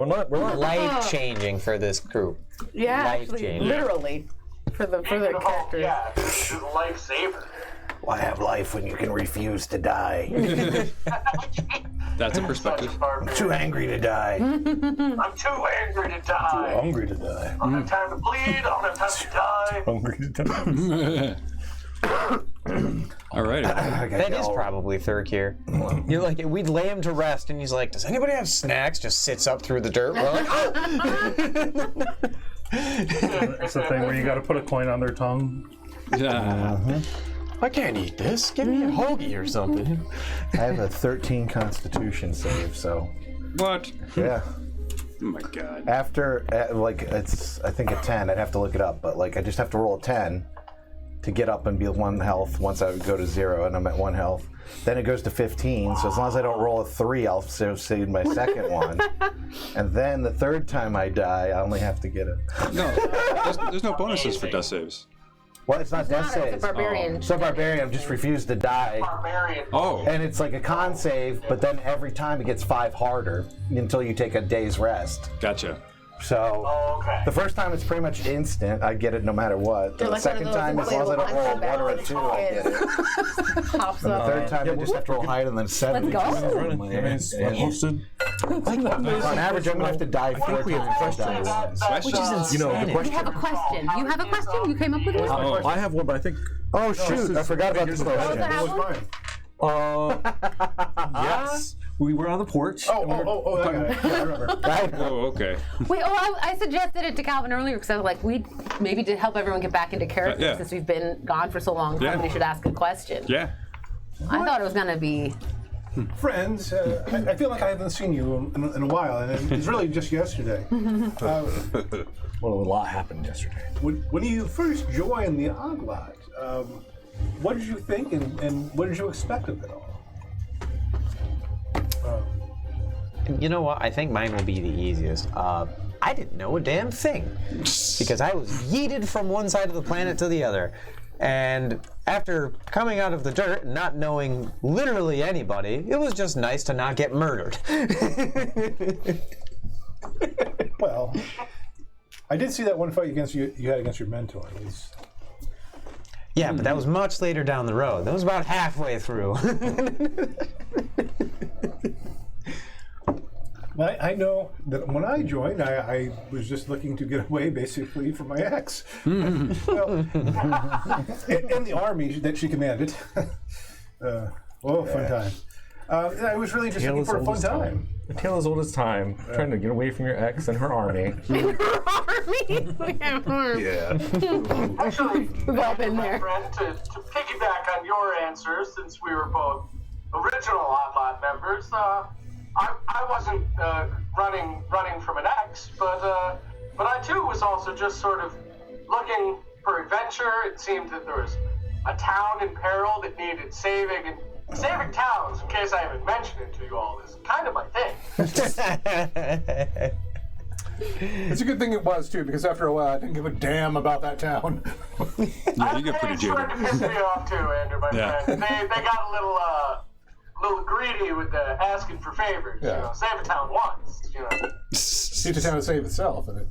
We're not life-changing for this group. Yeah, actually, Life-changing. literally. For the characters. Yeah, this is a lifesaver. Why have life when you can refuse to die? That's a perspective. I'm too angry to die. I'm too angry to die. hungry to die. I don't have time to bleed. I don't have time to die. Hungry to die. All right. That is probably Thurkir. You're like, we'd lay him to rest, and he's like, does anybody have snacks? Just sits up through the dirt. We're like, It's the thing where you got to put a coin on their tongue. Yeah. I can't eat this. Give me a hoagie or something. I have a 13 Constitution save, so What? yeah. Oh my god. After it's I think a 10. I'd have to look it up, but like I just have to roll a 10 to get up and be 1 health. Once I would go to 0 and I'm at 1 health, then it goes to 15. So as long as I don't roll a 3, I'll save my second one. And then the third time I die, I only have to get it. No, there's no bonuses for death saves. Well, it's not death saves. It's a barbarian. So barbarian just refused to die. Barbarian. Oh. And it's like a con save, but then every time it gets 5 harder until you take a day's rest. Gotcha. So Okay. the first time it's pretty much instant. I get it no matter what. The like second one of time, those as long as I don't roll a inflatable 1 or a 2, I get it. Pops And the up. third time, I just have to roll higher than 7. Let's go. It's posted. On average, I'm going to have to die 4 times. Questions? You know, the You question. have a question. You have a question? You came up with one? Oh, I have one, but I think. Oh, shoot. I forgot about this question. that one? Yes. We were on the porch. I remember. Oh, okay. Wait, I suggested it to Calvin earlier because I was like, we maybe to help everyone get back into character Yeah. since we've been gone for so long. Yeah. Somebody should ask a question. Yeah. I thought it was going to be... Friends, I feel like I haven't seen you in a while, and it's really just yesterday. Well, a lot happened yesterday. When you first joined the Oddlot, what did you think, and what did you expect of it all? You know what? I think mine will be the easiest. I didn't know a damn thing because I was yeeted from one side of the planet to the other. And after coming out of the dirt and not knowing literally anybody, it was just nice to not get murdered. Well, I did see that one fight you had against your mentor. Yeah, but that was much later down the road. That was about halfway through. I know that when I joined, I was just looking to get away, basically, from my ex. Well, in the army that she commanded. Fun time. I was really just looking for a fun time. The tale as old as time. Trying to get away from your ex and her army. Yeah. Actually, We've all been my there. friend, to piggyback on your answer, since we were both original Oddlot members, I wasn't running from an ex, but I too was also just sort of looking for adventure. It seemed that there was a town in peril that needed saving, and saving towns, in case I haven't mentioned it to you all, is kind of my thing. It's a good thing it was, too, because after a while I didn't give a damn about that town. Yeah, you get pretty They started to jaded. piss me off too, Andrew, my Yeah. friend. They got a little greedy with the asking for favors. Yeah. You know, save a town once. You know. Need the town to save itself. And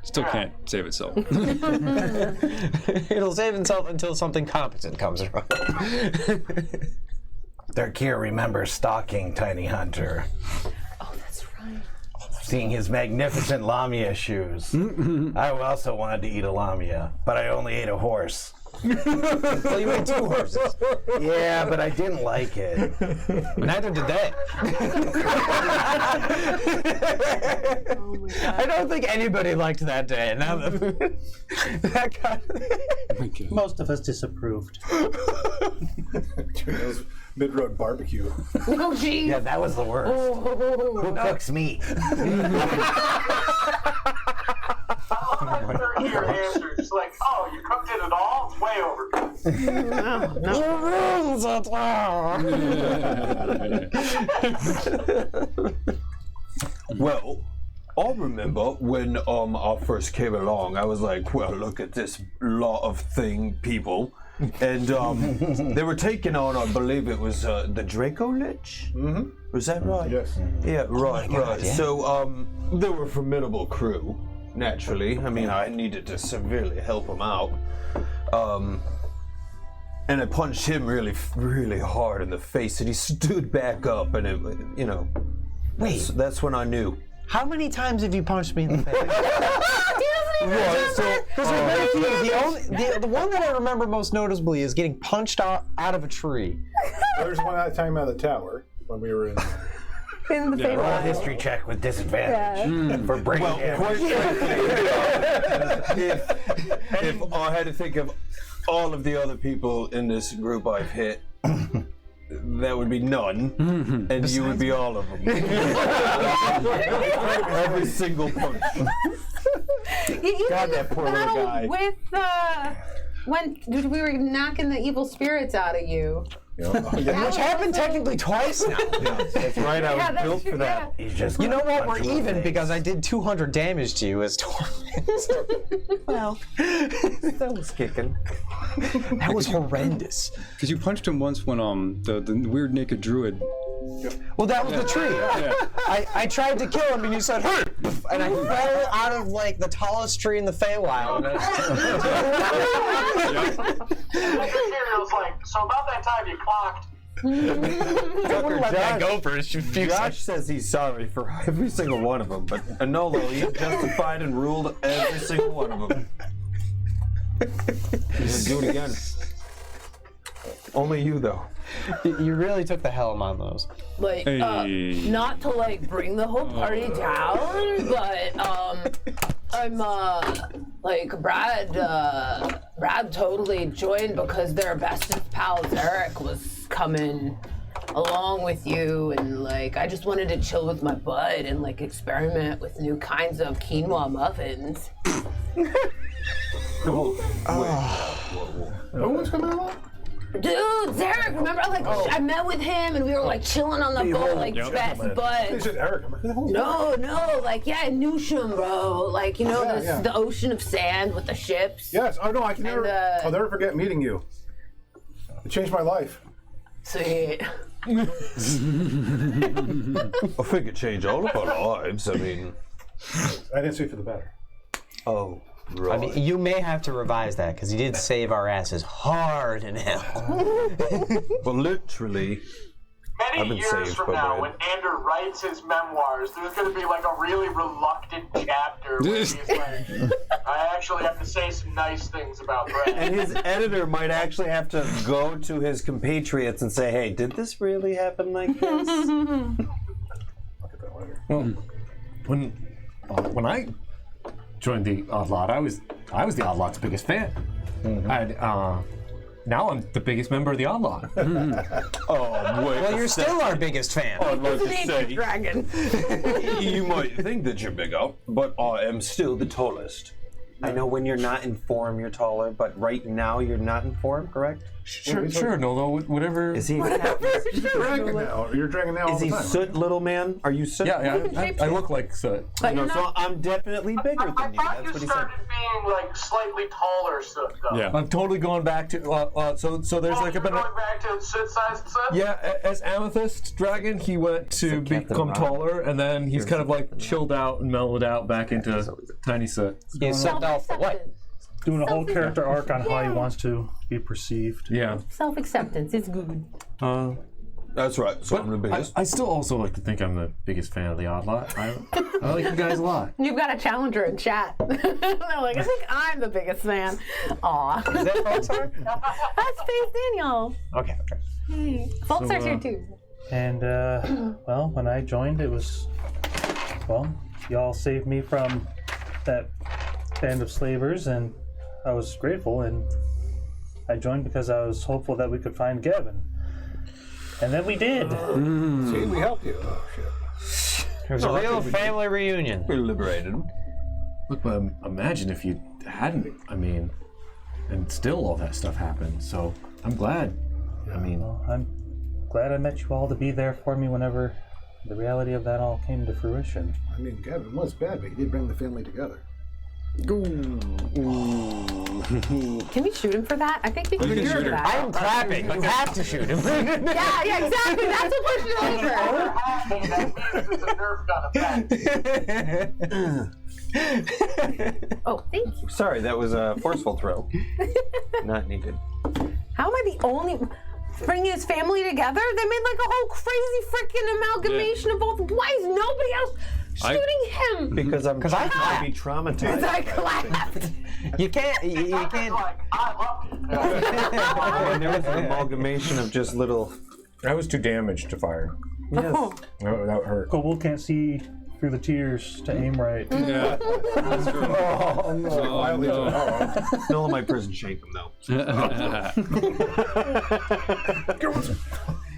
Still can't save itself. It'll save itself until something competent comes around. Thurkir remembers stalking Tiny Hunter. Oh, that's right. Seeing his magnificent Lamia shoes. I also wanted to eat a Lamia, but I only ate a horse. Well, you ate 2 horses. Yeah, but I didn't like it. Neither did they. I don't think anybody liked that day. Now that guy. Most of us disapproved. mid-road barbecue. Oh, geez. Yeah, that was the worst. Who cooks meat? Your answer is like, oh, you cooked it at all? It's way overkill. Well, I remember when I first came along, I was like, well, look at this lot of people. And they were taking on, I believe it was the Draco Lich? Mm-hmm. Was that right? Yes. Yeah, right, right. yeah. So they were a formidable crew, naturally. I mean, I needed to severely help them out. And I punched him really, really hard in the face, and he stood back up, and it, you know, that's when I knew. How many times have you punched me in the face? Right, so The one that I remember most noticeably is getting punched out of a tree. There's one time out of the tower when we were in. In the Roll a Feywild. history check with disadvantage for brain damage. quite frankly, if I had to think of all of the other people in this group I've hit, that would be none, and you would be all of them. Every single punch. God, that poor little guy. With when we were knocking the evil spirits out of you. Which happened technically twice now. That's right, I was Yeah, that's built true, for that. yeah. He's just You know what? We're punch him in the even face. because I did 200 damage to you as torment. Well, that was kicking. That was horrendous. Because you punched him once when the weird naked druid. Well, that was the tree. Yeah. I tried to kill him, and you said, "Hey!" And I fell out of like the tallest tree in the Feywild. I can hear it was like, so about that time you clocked. Let that go for a few Josh seconds. says he's sorry for every single one of them, but Anolo, he justified and ruled every single one of them. He's gonna do it again. Only you, though. You really took the helm on those. Like, Hey. not to like bring the whole party down, but I'm like Brad totally joined because their bestest pal Zarek was coming along with you, and like I just wanted to chill with my bud and like experiment with new kinds of quinoa muffins. Who was coming along? Dude, Zarek, remember? Like, I met with him and we were like chilling on the boat, like best They buds. said Eric. I'm like, who the hell is No, like, yeah, Newsham, bro. Like, you know, Yeah. the ocean of sand with the ships. Yes. Oh no, I can never. And, I'll never forget meeting you. It changed my life. Sweet. I think it changed all of our lives. I mean, I didn't say for the better. oh, right. I mean, you may have to revise that because he did save our asses hard in hell. Well, literally, I've Many been years saved from by now, Brad. when Andrew writes his memoirs, there's going to be like a really reluctant chapter where he's like, I actually have to say some nice things about Brad. And his editor might actually have to go to his compatriots and say, hey, did this really happen like this? I'll get that later. Well, when I joined the Oddlot, I was the Oddlot's biggest fan. And now I'm the biggest member of the Oddlot. Oh, wait. Well, you're still our biggest fan. I'd like to say, Dragon. you might think that you're bigger, but I am still the tallest. I know when you're not in form, you're taller, but right now you're not in form, correct? Sure, Nolo, whatever. Is he? You're dragging now. You're dragging now all Is the he time. soot, little man? Are you soot? Yeah, I look like soot. But you're So not, I'm definitely bigger I than you. thought That's you what he said. started being like slightly taller, so Yeah. I'm totally going back to so there's like a bit. going back to sit size and stuff? Yeah, as Amethyst Dragon, he went to become taller, and then he's kind of like chilled out and mellowed out back into tiny soot. He's sucked off for what? Doing a whole character arc on how he wants to be perceived. Yeah. Self-acceptance is good. That's right. So I'm the biggest. I still also like to think I'm the biggest fan of the Oddlot. I like you guys a lot. You've got a challenger in chat. They're like, I think I'm the biggest fan. Aw. Is that folks are? That's Space Daniel. Okay. Folks are here too. And, well, when I joined, it was, well, y'all saved me from that band of slavers, and I was grateful, and I joined because I was hopeful that we could find Gavin. And then we did. See, we helped you. Oh, shit. It was a real family reunion. We liberated him. Look, but imagine if you hadn't. I mean, and still all that stuff happened. So I'm glad. I mean, Well, I'm glad I met you all to be there for me whenever the reality of that all came to fruition. I mean, Gavin was bad, but he did bring the family together. Can we shoot him for that? I think we can You can shoot shoot her. that. I am clapping. You have to shoot him. Yeah, exactly. That's what pushed it over. That means it's a Nerf gun effect. Oh, thank you. Sorry, that was a forceful throw. Not needed. How am I the only bringing his family together? They made like a whole crazy freaking amalgamation of both. Why is nobody else shooting him? Because I'm I trying to be traumatized. Because I clapped. You can't. You can't. Like, I loved it. And there was an amalgamation of just little. I was too damaged to fire. Yes. No, that hurt. Cobalt can't see through the tears to aim right. Yeah. That's true. Oh, no. Oh, no. Don't let my prison shake him though.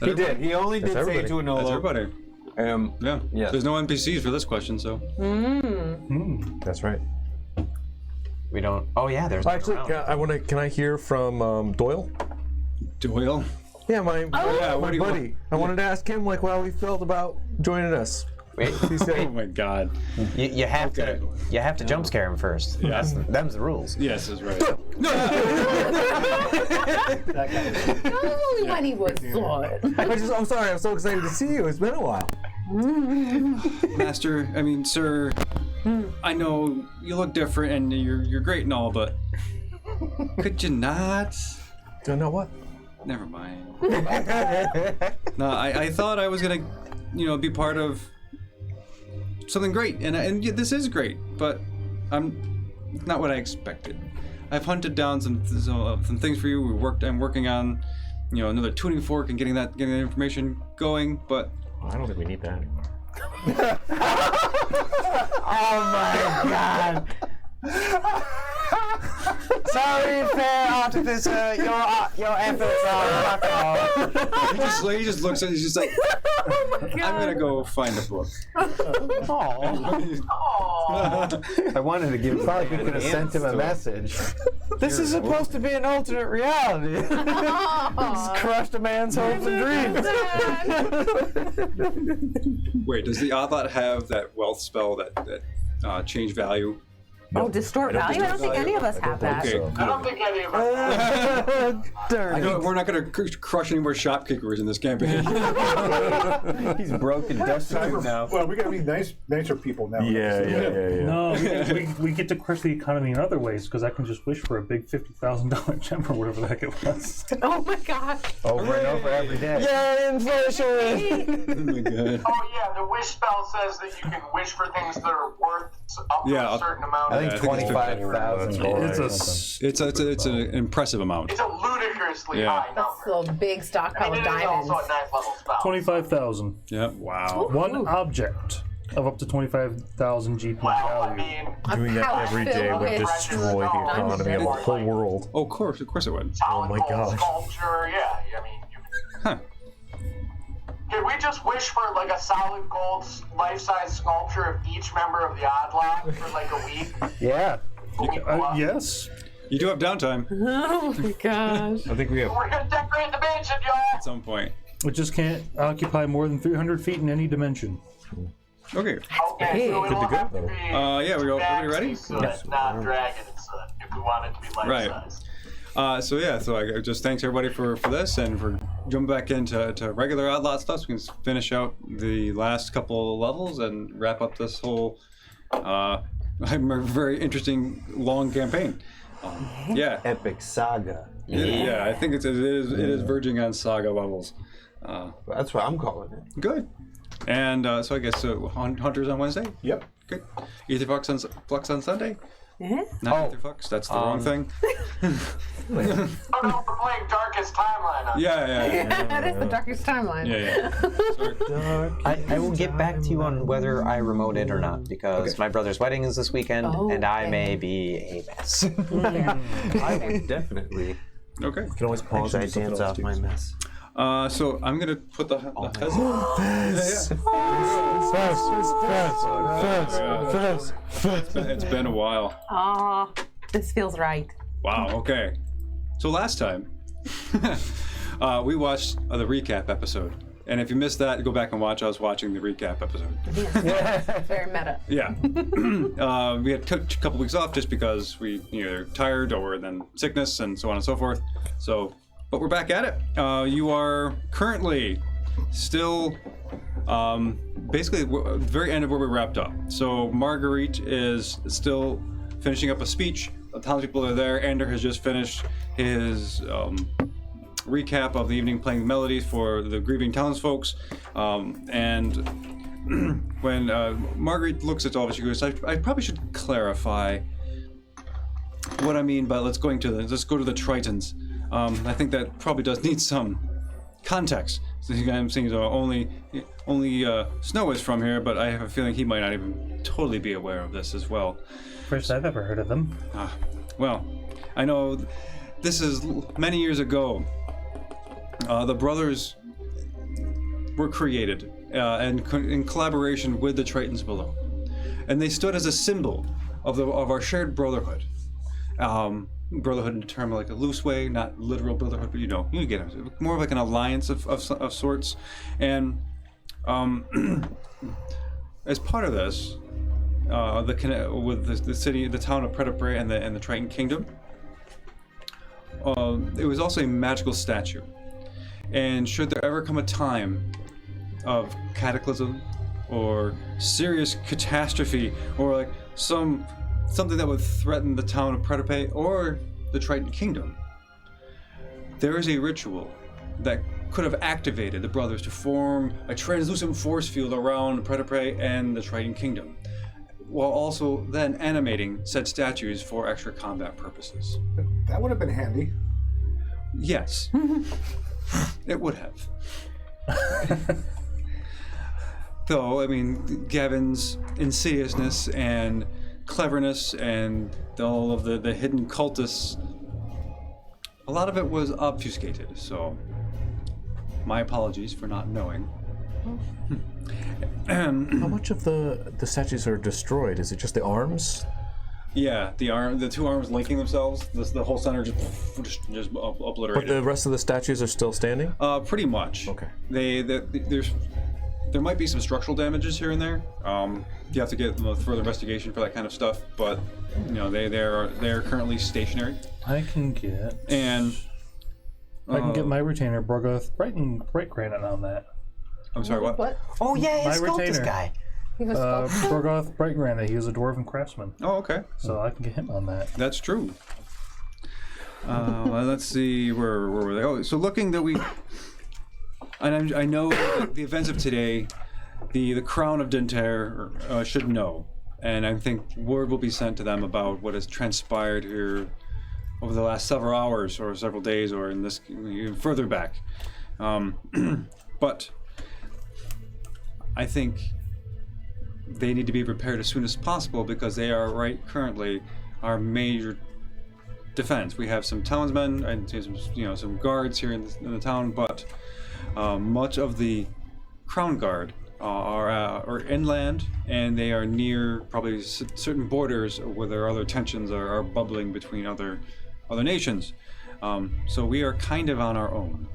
He did. He only did say everybody. to an That's Olo. everybody. Yeah. Yeah. There's no NPCs for this question, so. That's right. We don't. Oh yeah, there's. Actually, around. can I hear from Doyle? Doyle? Yeah, my what do you buddy. I wanted to ask him like how he felt about joining us. Wait, He said, Oh my god. you have to. You have to jump scare him first. Yeah. Them's the rules. Yes, that's right. Only when he was good. I'm sorry, I'm so excited to see you. It's been a while. Master, I mean, sir, I know you look different and you're great and all, but could you not? Don't know what? Never mind. No, I thought I was gonna, be part of something great, and this is great, but I'm not what I expected. I've hunted down some things for you. I'm working on, another tuning fork and getting that information going, but I don't think we need that. Oh my god. Sorry, fair artifice, your efforts are fuck off. he just looks at it. He's just like, I'm gonna go find a book. I wanted to give. Thought you could have sent him a message. This is supposed to be an alternate reality. Just crushed a man's hopes and dreams. Wait, does the Oddlot have that wealth spell that change value? Oh, distort value? I don't think any of us have that. Okay, I don't think any of us. we're not going to crush any more shopkickers in this campaign. He's broken, destitute now. Well, we gotta be nicer people now. Yeah. No, we get to crush the economy in other ways because I can just wish for a big $50,000 gem or whatever the heck it was. Oh my god. Over and over every day. Yeah, inflation. Oh my god. Oh yeah, the wish spell says that you can wish for things that are worth up to a certain amount. I think I think it's 25,000 gold. It's an impressive amount. It's a ludicrously high number. That's a big stockpile I mean, of it is diamonds. also a 9th level spell. 25,000. Yep. Wow. One object of up to 25,000 GP Well, I value. mean, Doing that every day would with destroy the economy of the whole world. Oh, of course it would. solid my gold gosh. sculpture, yeah. I mean, you Huh. could we just wish for like a solid gold life-size sculpture of each member of the Oddlot for like a week? Yeah. A week plus? Yes. You do have downtime Oh my gosh. I think we have. We're gonna decorate the mansion, y'all. at some point. It just can't occupy more than 300 feet in any dimension. Okay. Okay, so it'll have to be Yeah, everybody ready? not dragon soot, if we want it to be life-size. So I just thanks everybody for this and for jumping back into regular Oddlot stuff. So we can finish out the last couple of levels and wrap up this whole very interesting long campaign. Yeah. Epic saga. Yeah, I think it is verging on saga levels. That's what I'm calling it. Good. And so I guess Hunters on Wednesday. Yep. Okay. Flux on Sunday. Yeah. Not Flux. That's the wrong thing. Oh no, we're playing Darkest Timeline on Yeah. That is the darkest timeline. Yeah. Sorry. I will get back to you on whether I remote it or not because my brother's wedding is this weekend and I may be a mess. I would definitely. Okay. You can always pause and do something dance else, off too. my mess. So I'm gonna put the It's been a while. Aw, this feels right. Wow. Okay. So last time we watched the recap episode And if you missed that, go back and watch us watching the recap episode. Very meta. Yeah. We had took a couple weeks off just because we either tired or then sickness and so on and so forth. So, but we're back at it. You are currently still basically at the very end of where we wrapped up. So Marguerite is still finishing up a speech. The townspeople are there. Ander has just finished his recap of the evening, playing the melodies for the grieving townsfolks. And when Marguerite looks at all of it, she goes, I probably should clarify what I mean by let's go to the Tritons. I think that probably does need some context. I'm saying only Snow is from here, but I have a feeling he might not even totally be aware of this as well. First I've ever heard of them. Well, I know this is many years ago. The brothers were created in collaboration with the Tritons below, and they stood as a symbol of our shared brotherhood. Brotherhood in a term like a loose way, not literal brotherhood, but you get it. More of like an alliance of sorts. And as part of this, with the town of Predapre and the Triton Kingdom, it was also a magical statue. And should there ever come a time of cataclysm or serious catastrophe or like something that would threaten the town of Predapre or the Triton Kingdom, there is a ritual that could have activated the brothers to form a translucent force field around Predapre and the Triton Kingdom, while also then animating said statues for extra combat purposes. That would have been handy. Yes. It would have. Though, I mean, Gavin's insidiousness and cleverness and all of the hidden cultists, a lot of it was obfuscated, so my apologies for not knowing. How much of the statues are destroyed? Is it just the arms? Yeah, the two arms linking themselves, the whole center just obliterated. But the rest of the statues are still standing? Pretty much. Okay. There might be some structural damages here and there. You have to get further investigation for that kind of stuff, but they are currently stationary. I can get my retainer Borgoth Bright Granite on that. I'm sorry, what? Oh yeah, My his sculptus retainer. guy. Borgoth Bright Granite. He was a dwarven craftsman. Oh, okay. So I can get him on that. That's true. Let's see, where were they? Oh, so looking that and I know that the events of today, the Crown of Dinter should know, and I think word will be sent to them about what has transpired here over the last several hours or several days, or in this even further back. But I think they need to be prepared as soon as possible because they are currently our major defense. We have some townsmen and some guards here in the town, but much of the Crown Guard are inland, and they are near probably certain borders where there are other tensions are bubbling between other nations. So we are kind of on our own.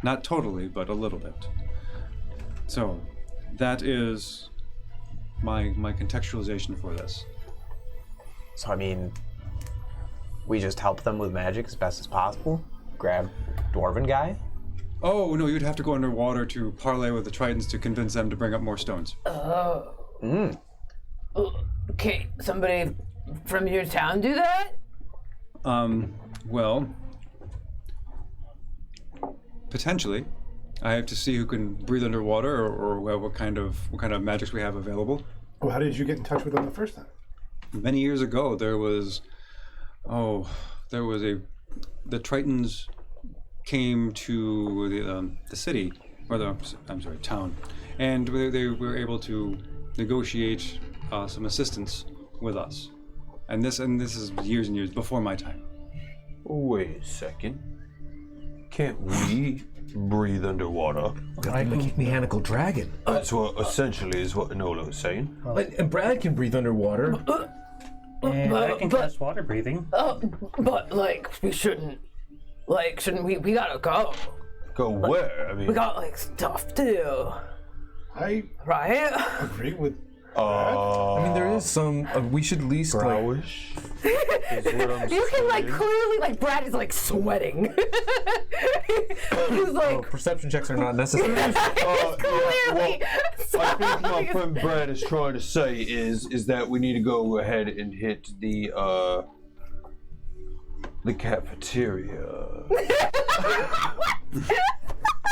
Not totally, but a little bit. So that is my contextualization for this. So I mean, we just help them with magic as best as possible. Grab dwarven guy. Oh no, you'd have to go underwater to parlay with the Tritons to convince them to bring up more stones. Okay, somebody from your town do that? Well, potentially. I have to see who can breathe underwater, or what kind of magics we have available. Well, how did you get in touch with them the first time? Many years ago, there was the Tritons came to the city, or town, and they were able to negotiate some assistance with us. And this is years and years before my time. Wait a second. Can't we breathe underwater? Like a mechanical dragon. That's what essentially is what Enola was saying. And Brad can breathe underwater. And I can cast water breathing. But we shouldn't we gotta go. Go where? I mean, We got like stuff to do, I right? agree with. I mean, there is some. We should at least like. browish. Is what I'm You can like saying. clearly like Brad is like sweating. He's like Perception checks are not necessary. clearly. I think my friend Brad is trying to say is that we need to go ahead and hit the cafeteria.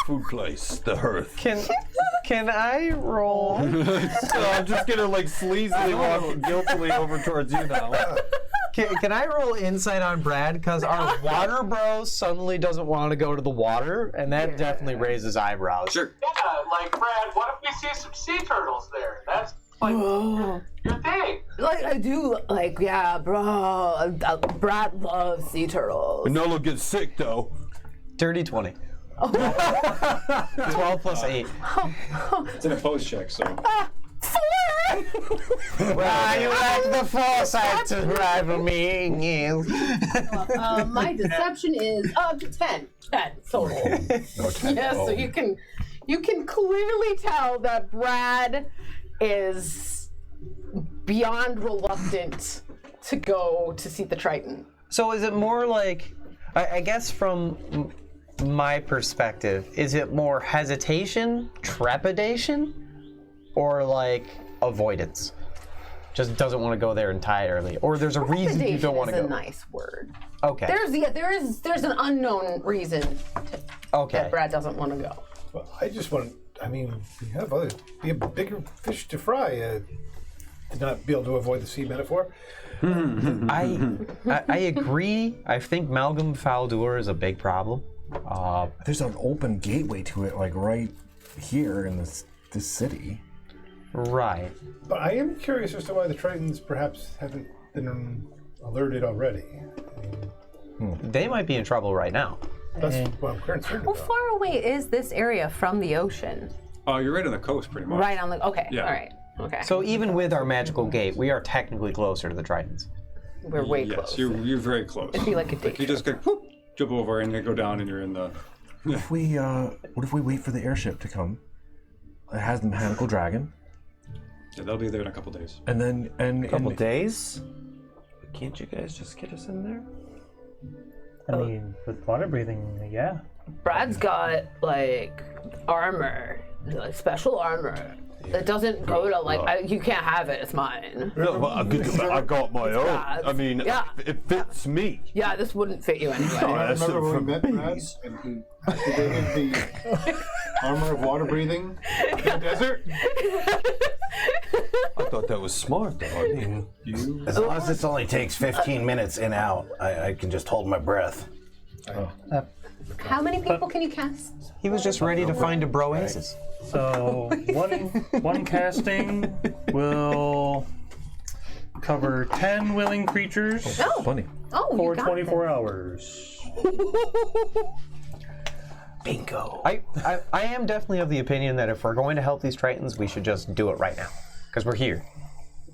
Food place, the hearth. Can I roll? I'm just gonna like sleazily walk guiltily over towards you now. Can I roll insight on Brad? Because our water bro suddenly doesn't want to go to the water, and that definitely raises eyebrows. Sure. Yeah, like Brad, what if we see some sea turtles there? That's like your thing. Like I do, like yeah, bro. Brad loves sea turtles. Nolo gets sick though. Dirty 20. 12 plus 8. It's an opposed check, so. Well, you like the foresight to rival me. My deception is 10. 10 total. Yeah, so you can clearly tell that Brad is beyond reluctant to go to see the Triton. So is it more like, I guess from my perspective, is it more hesitation, trepidation, or like avoidance? Just doesn't want to go there entirely, or there's a reason you don't want to is go. a nice word. Okay. There's an unknown reason Okay. that Brad doesn't want to go. Well, I just want. I mean, we have bigger fish to fry. To not be able to avoid the sea metaphor. I agree. I think Malcolm Faldur is a big problem. There's an open gateway to it, like right here in this city. Right. But I am curious as to why the Tritons perhaps haven't been alerted already. They might be in trouble right now. That's what I'm concerned How about. far away is this area from the ocean? Oh, you're right on the coast, pretty much. Right on the. Okay. Yeah. All right. Okay. So even with our magical gate, we are technically closer to the Tritons. We're way Yes, close. you're very close. It'd be like a Like you just go, whoop, jump over and then go down and you're in the. What if we wait for the airship to come? It has the mechanical dragon, Yeah, they'll be there in a couple days. and then Couple days? Can't you guys just get us in there? I mean, with water breathing, yeah. Brad's got like armor, like special armor. It doesn't go to like you can't have it. It's mine. No, but I got my own. Brad's. I mean, Yeah. it fits me. Yeah, this wouldn't fit you anyway. I That's remember when we met for Brad bees. and he activated the armor of water breathing in the desert. I thought that was smart, though. I mean, you. As long as this only takes 15 minutes in out, I can just hold my breath. How many people can you cast? He was just ready to find a broasis. So one casting will cover 10 willing creatures funny. Oh, for you got 24 hours. Bingo. I am definitely of the opinion that if we're going to help these Tritons, we should just do it right now. Because we're here.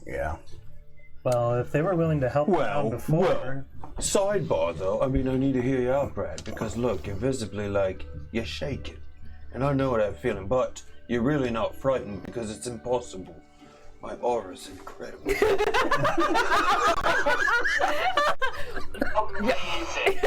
Yeah. Well, if they were willing to help out before, Sidebar, though. I mean, I need to hear you out, Brad, because look, you're visibly like you're shaking, and I know that feeling, but you're really not frightened because it's impossible. My aura's incredible. Amazing.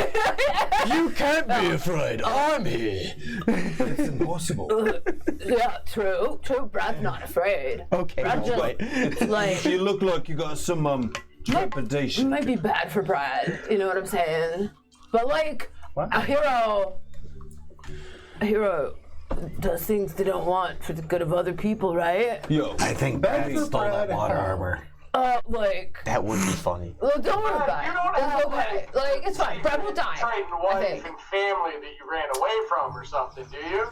You can't be afraid. I'm here. It's impossible. Yeah, true. Brad's not afraid. Okay. Brad just like You look like you got some it trepidation. might be bad for Brad. You know what I'm saying? But like a hero does things they don't want for the good of other people, right? Yo, I think Brad stole that water armor. Like. That would be funny. Well, don't worry about You it. don't It's have okay. Like, it's fine. Brad will die. Triton I wife think. and family that you ran away from or something, do you?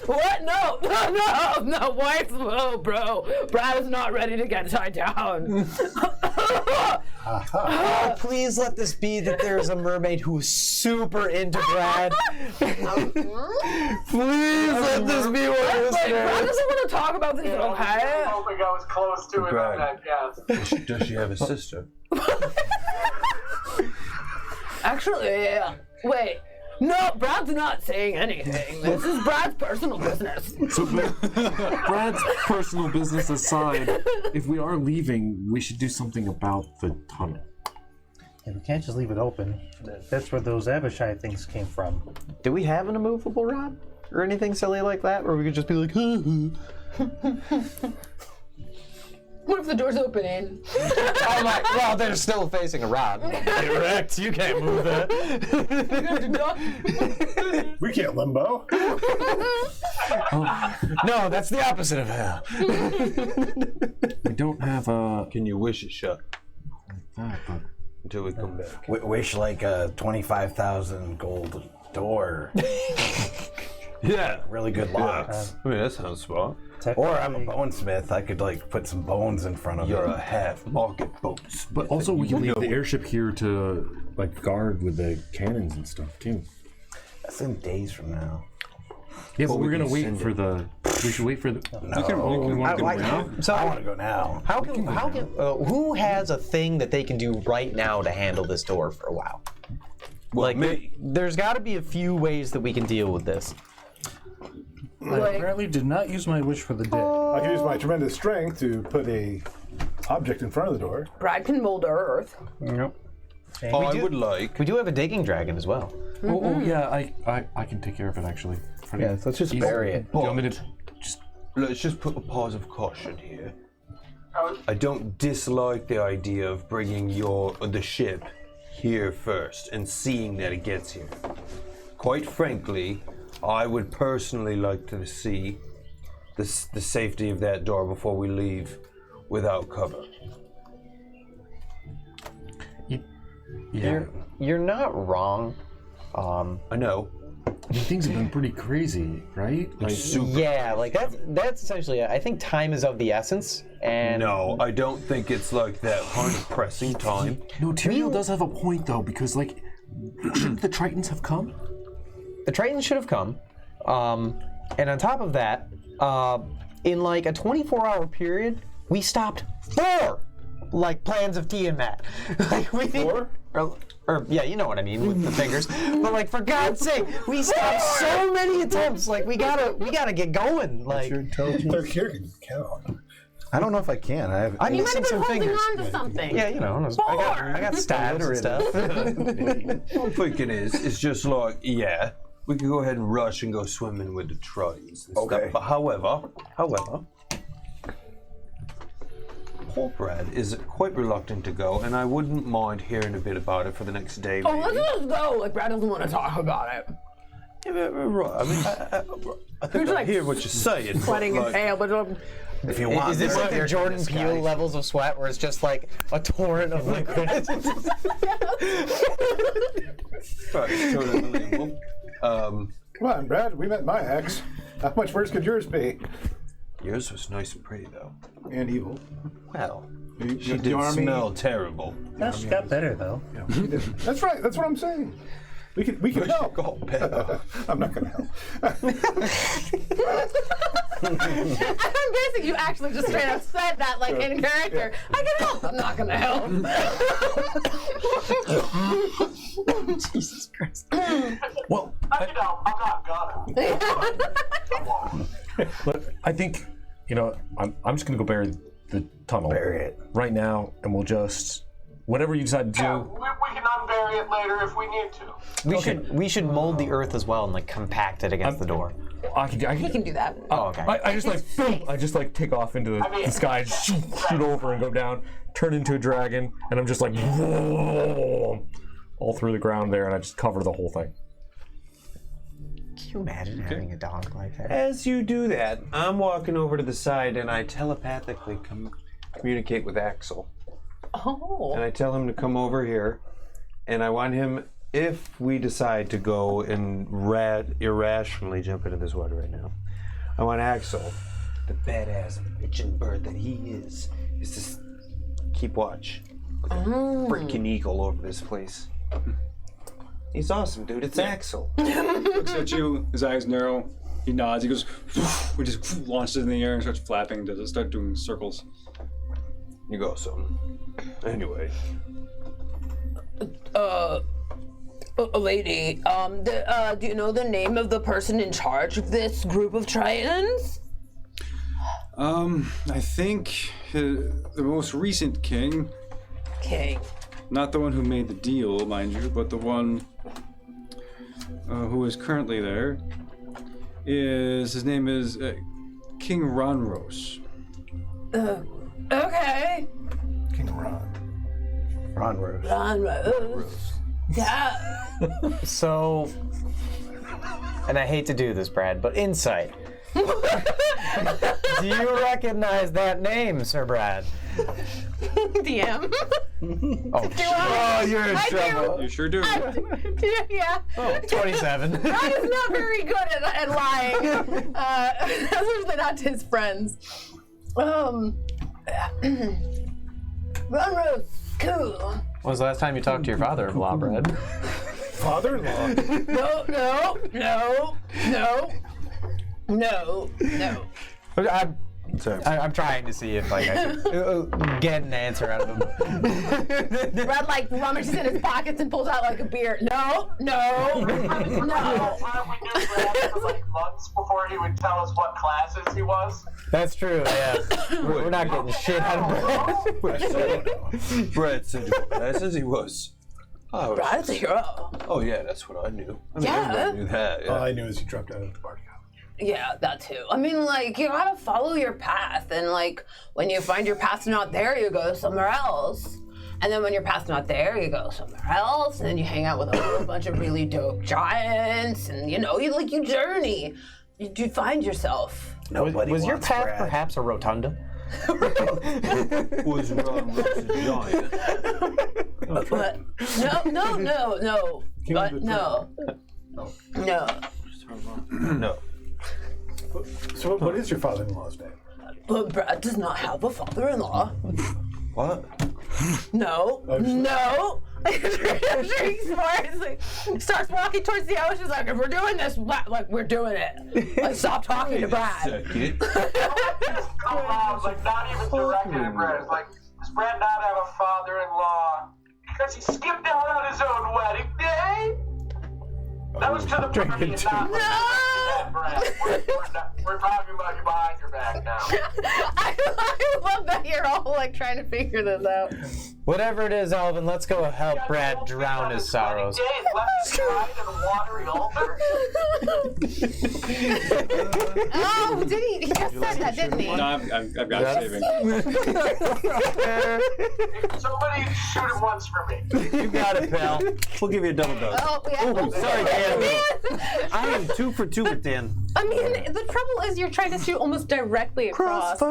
What? No, wife. Oh, bro. Brad is not ready to get tied down. Oh, please let this be that there's a mermaid who's super into Brad. Please let this be what it is. Like, Brad doesn't want to talk about this, I okay? don't think I was close to it on that guess. does she have a sister? Actually, yeah. Wait. No, Brad's not saying anything. This is Brad's personal business. So, Brad's personal business aside, if we are leaving, we should do something about the tunnel. And we can't just leave it open. That's where those Abishai things came from. Do we have an immovable rod or anything silly like that, or we could just be like, What if the door's opening? oh my, well, they're still facing a rod. Correct. You can't move that. We can't limbo. No, that's the opposite of hell. We don't have a. Can you wish it shut But until we come back? Wish like a 25,000 gold door. Yeah. Really good locks. I mean, that sounds smart. Or I'm a bonesmith. I could like put some bones in front of You're it. a half market bones. But also, we can leave the airship here to like guard with the cannons and stuff too. That's in days from now. Yeah, but we we're gonna can wait send for it. the. We should wait for the. No. We want to go now. So I want to go now. who has a thing that they can do right now to handle this door for a while? Well, Like, me. there's got to be a few ways that we can deal with this. I apparently did not use my wish for the day. I can use my tremendous strength to put a object in front of the door. Brad can mold our earth. Yep. I would like. We do have a digging dragon as well. Oh yeah, I can take care of it actually. Yeah, so let's just bury it. Do you want me to just? Let's just put a pause of caution here. I don't dislike the idea of bringing the ship here first and seeing that it gets here. Quite frankly, I would personally like to see the safety of that door before we leave without cover. Yeah. You're not wrong. I know. I mean, things have been pretty crazy, right? Like, Yeah, like that's essentially it. I think time is of the essence, and No, I don't think it's like that kind of pressing time. no, Tyrael does have a point though, because like, shouldn't the Tritons have come? the Tritons should have come. And on top of that, in like a 24-hour period, we stopped 4 like plans of Tiamat. Like we Four? Or yeah, you know what I mean with the fingers. But like for God's sake, we stopped so many attempts. Like we gotta get going. Like They're here can count. I don't know if I can. I'm You might missing have been some holding fingers. on to something. Yeah, you know, I got stabs and stuff. What I'm thinking is just like, yeah, we could go ahead and rush and go swimming with the Tritons and Okay. stuff. But however, poor Brad is quite reluctant to go, and I wouldn't mind hearing a bit about it for the next day. Oh, maybe. let's just go. Like, Brad doesn't want to talk about it. Yeah, but, right. I mean, I think I like hear what you're saying. but, Sweating and like, pale, but If you want, Is this there- like the there's Jordan this Peele guy. levels of sweat where it's just like a torrent of liquid? right, totally believable. Come on, Brad. We met my ex. How much worse could yours be? Yours was nice and pretty, though. And evil. Well, You- she the did army- smell terrible. She got better though. That's right. That's what I'm saying. We can help. Got better. I'm not gonna help. I'm guessing you actually just straight up said that, like in character. I can help. I'm not gonna help. Jesus Christ. Well, I'm not gonna. look, I think, I'm just gonna go bury the tunnel. Bury it. Right now, and we'll just, whatever you decide to Yeah, do. we can unbury it later if we need to. We should mold the earth as well and like compact it against the door. I can He can do that. Oh, okay. I just like boom, I just like take off into the sky, shoot over and go down, turn into a dragon, and I'm just like all through the ground there, and I just cover the whole thing. Can you imagine having a dog like that? As you do that, I'm walking over to the side and I telepathically communicate with Axel. Oh. And I tell him to come over here. And I want him, if we decide to go and irrationally jump into this water right now, I want Axel, the badass bitchin' bird that he is to keep watch. Like a freaking eagle over this place. He's awesome, dude. It's Axel. Looks at you, his eyes narrow, he nods, he goes, we just launches it in the air and starts flapping, does it start doing circles. You go, son. Anyway. lady, do you know the name of the person in charge of this group of Charades? I think the most recent king, not the one who made the deal, mind you, but the one who is currently there, his name is King Ronros. Okay. King Ronros. Ronros. Yeah. So, and I hate to do this, Brad, but insight. Do you recognize that name, Sir Brad? DM. Oh, you're in trouble. You sure do. Yeah. Oh, 27. Brad is not very good at lying. Especially not to his friends. Ronros, cool. When was the last time you talked to your father-in-law, Brad? Father-in-law? No. I'm trying to see if like I can get an answer out of him. Brad like rummages in his pockets and pulls out like a beer. No. Why don't we do Brad for like months before he would tell us what classes he was? That's true. Yeah, we're not getting shit out of Brad. Brad said what classes he was. Brad's a hero. Oh yeah, that's what I knew. I mean, Yeah. everybody knew that. Yeah. All I knew is he dropped out of the party. Yeah, that too. I mean, like, you gotta follow your path, and like, when you find your path's not there, you go somewhere else. And then when your path's not there, you go somewhere else, and then you hang out with a whole bunch of really dope giants, and you journey. You find yourself. Nobody Was your wants path Brad. perhaps a rotunda? Was Ron Ross a giant? But no. But no. No. So what is your father-in-law's name? But Brad does not have a father-in-law. What? No. Starts walking towards the ocean. Like, if we're doing this, like we're doing it. Like, stop talking to Brad. Second. Come on, like not even directed at Brad. It's like, does Brad not have a father-in-law? Because he skipped out on his own wedding day? That was to the party and not like that, Brad. We're talking about you behind your back now. I love that you're all like trying to figure this out. Whatever it is, Alvin, let's go help Brad drown his sorrows. Left side in a watery altar. Oh, did he? He just said that, didn't he? No, I've got saving. Somebody shoot him once for me. You got it, pal. We'll give you a double dose. Oh, yeah. Sorry, Dan. I am 2 for 2 with Dan. I mean, the trouble is you're trying to shoot almost directly across.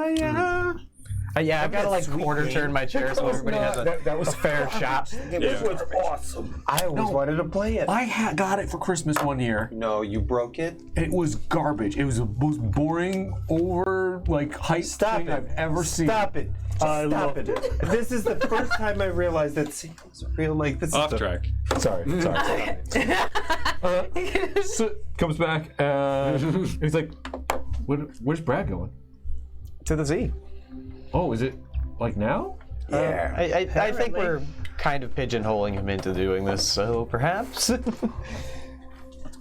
Yeah, I've got to like quarter turn my chair so everybody has That was a fair shot. It was awesome. I always wanted to play it. I got it for Christmas one year. No, you broke it. It was garbage. It was the most boring, over like height thing I've ever seen. Stop it. Stop it. This is the first time I realized that sequels are real. Like this. Off track. Sorry. So comes back. He's like, "Where's Brad going?" To the Z. Oh, is it like now? Yeah. I think we're kind of pigeonholing him into doing this, so perhaps.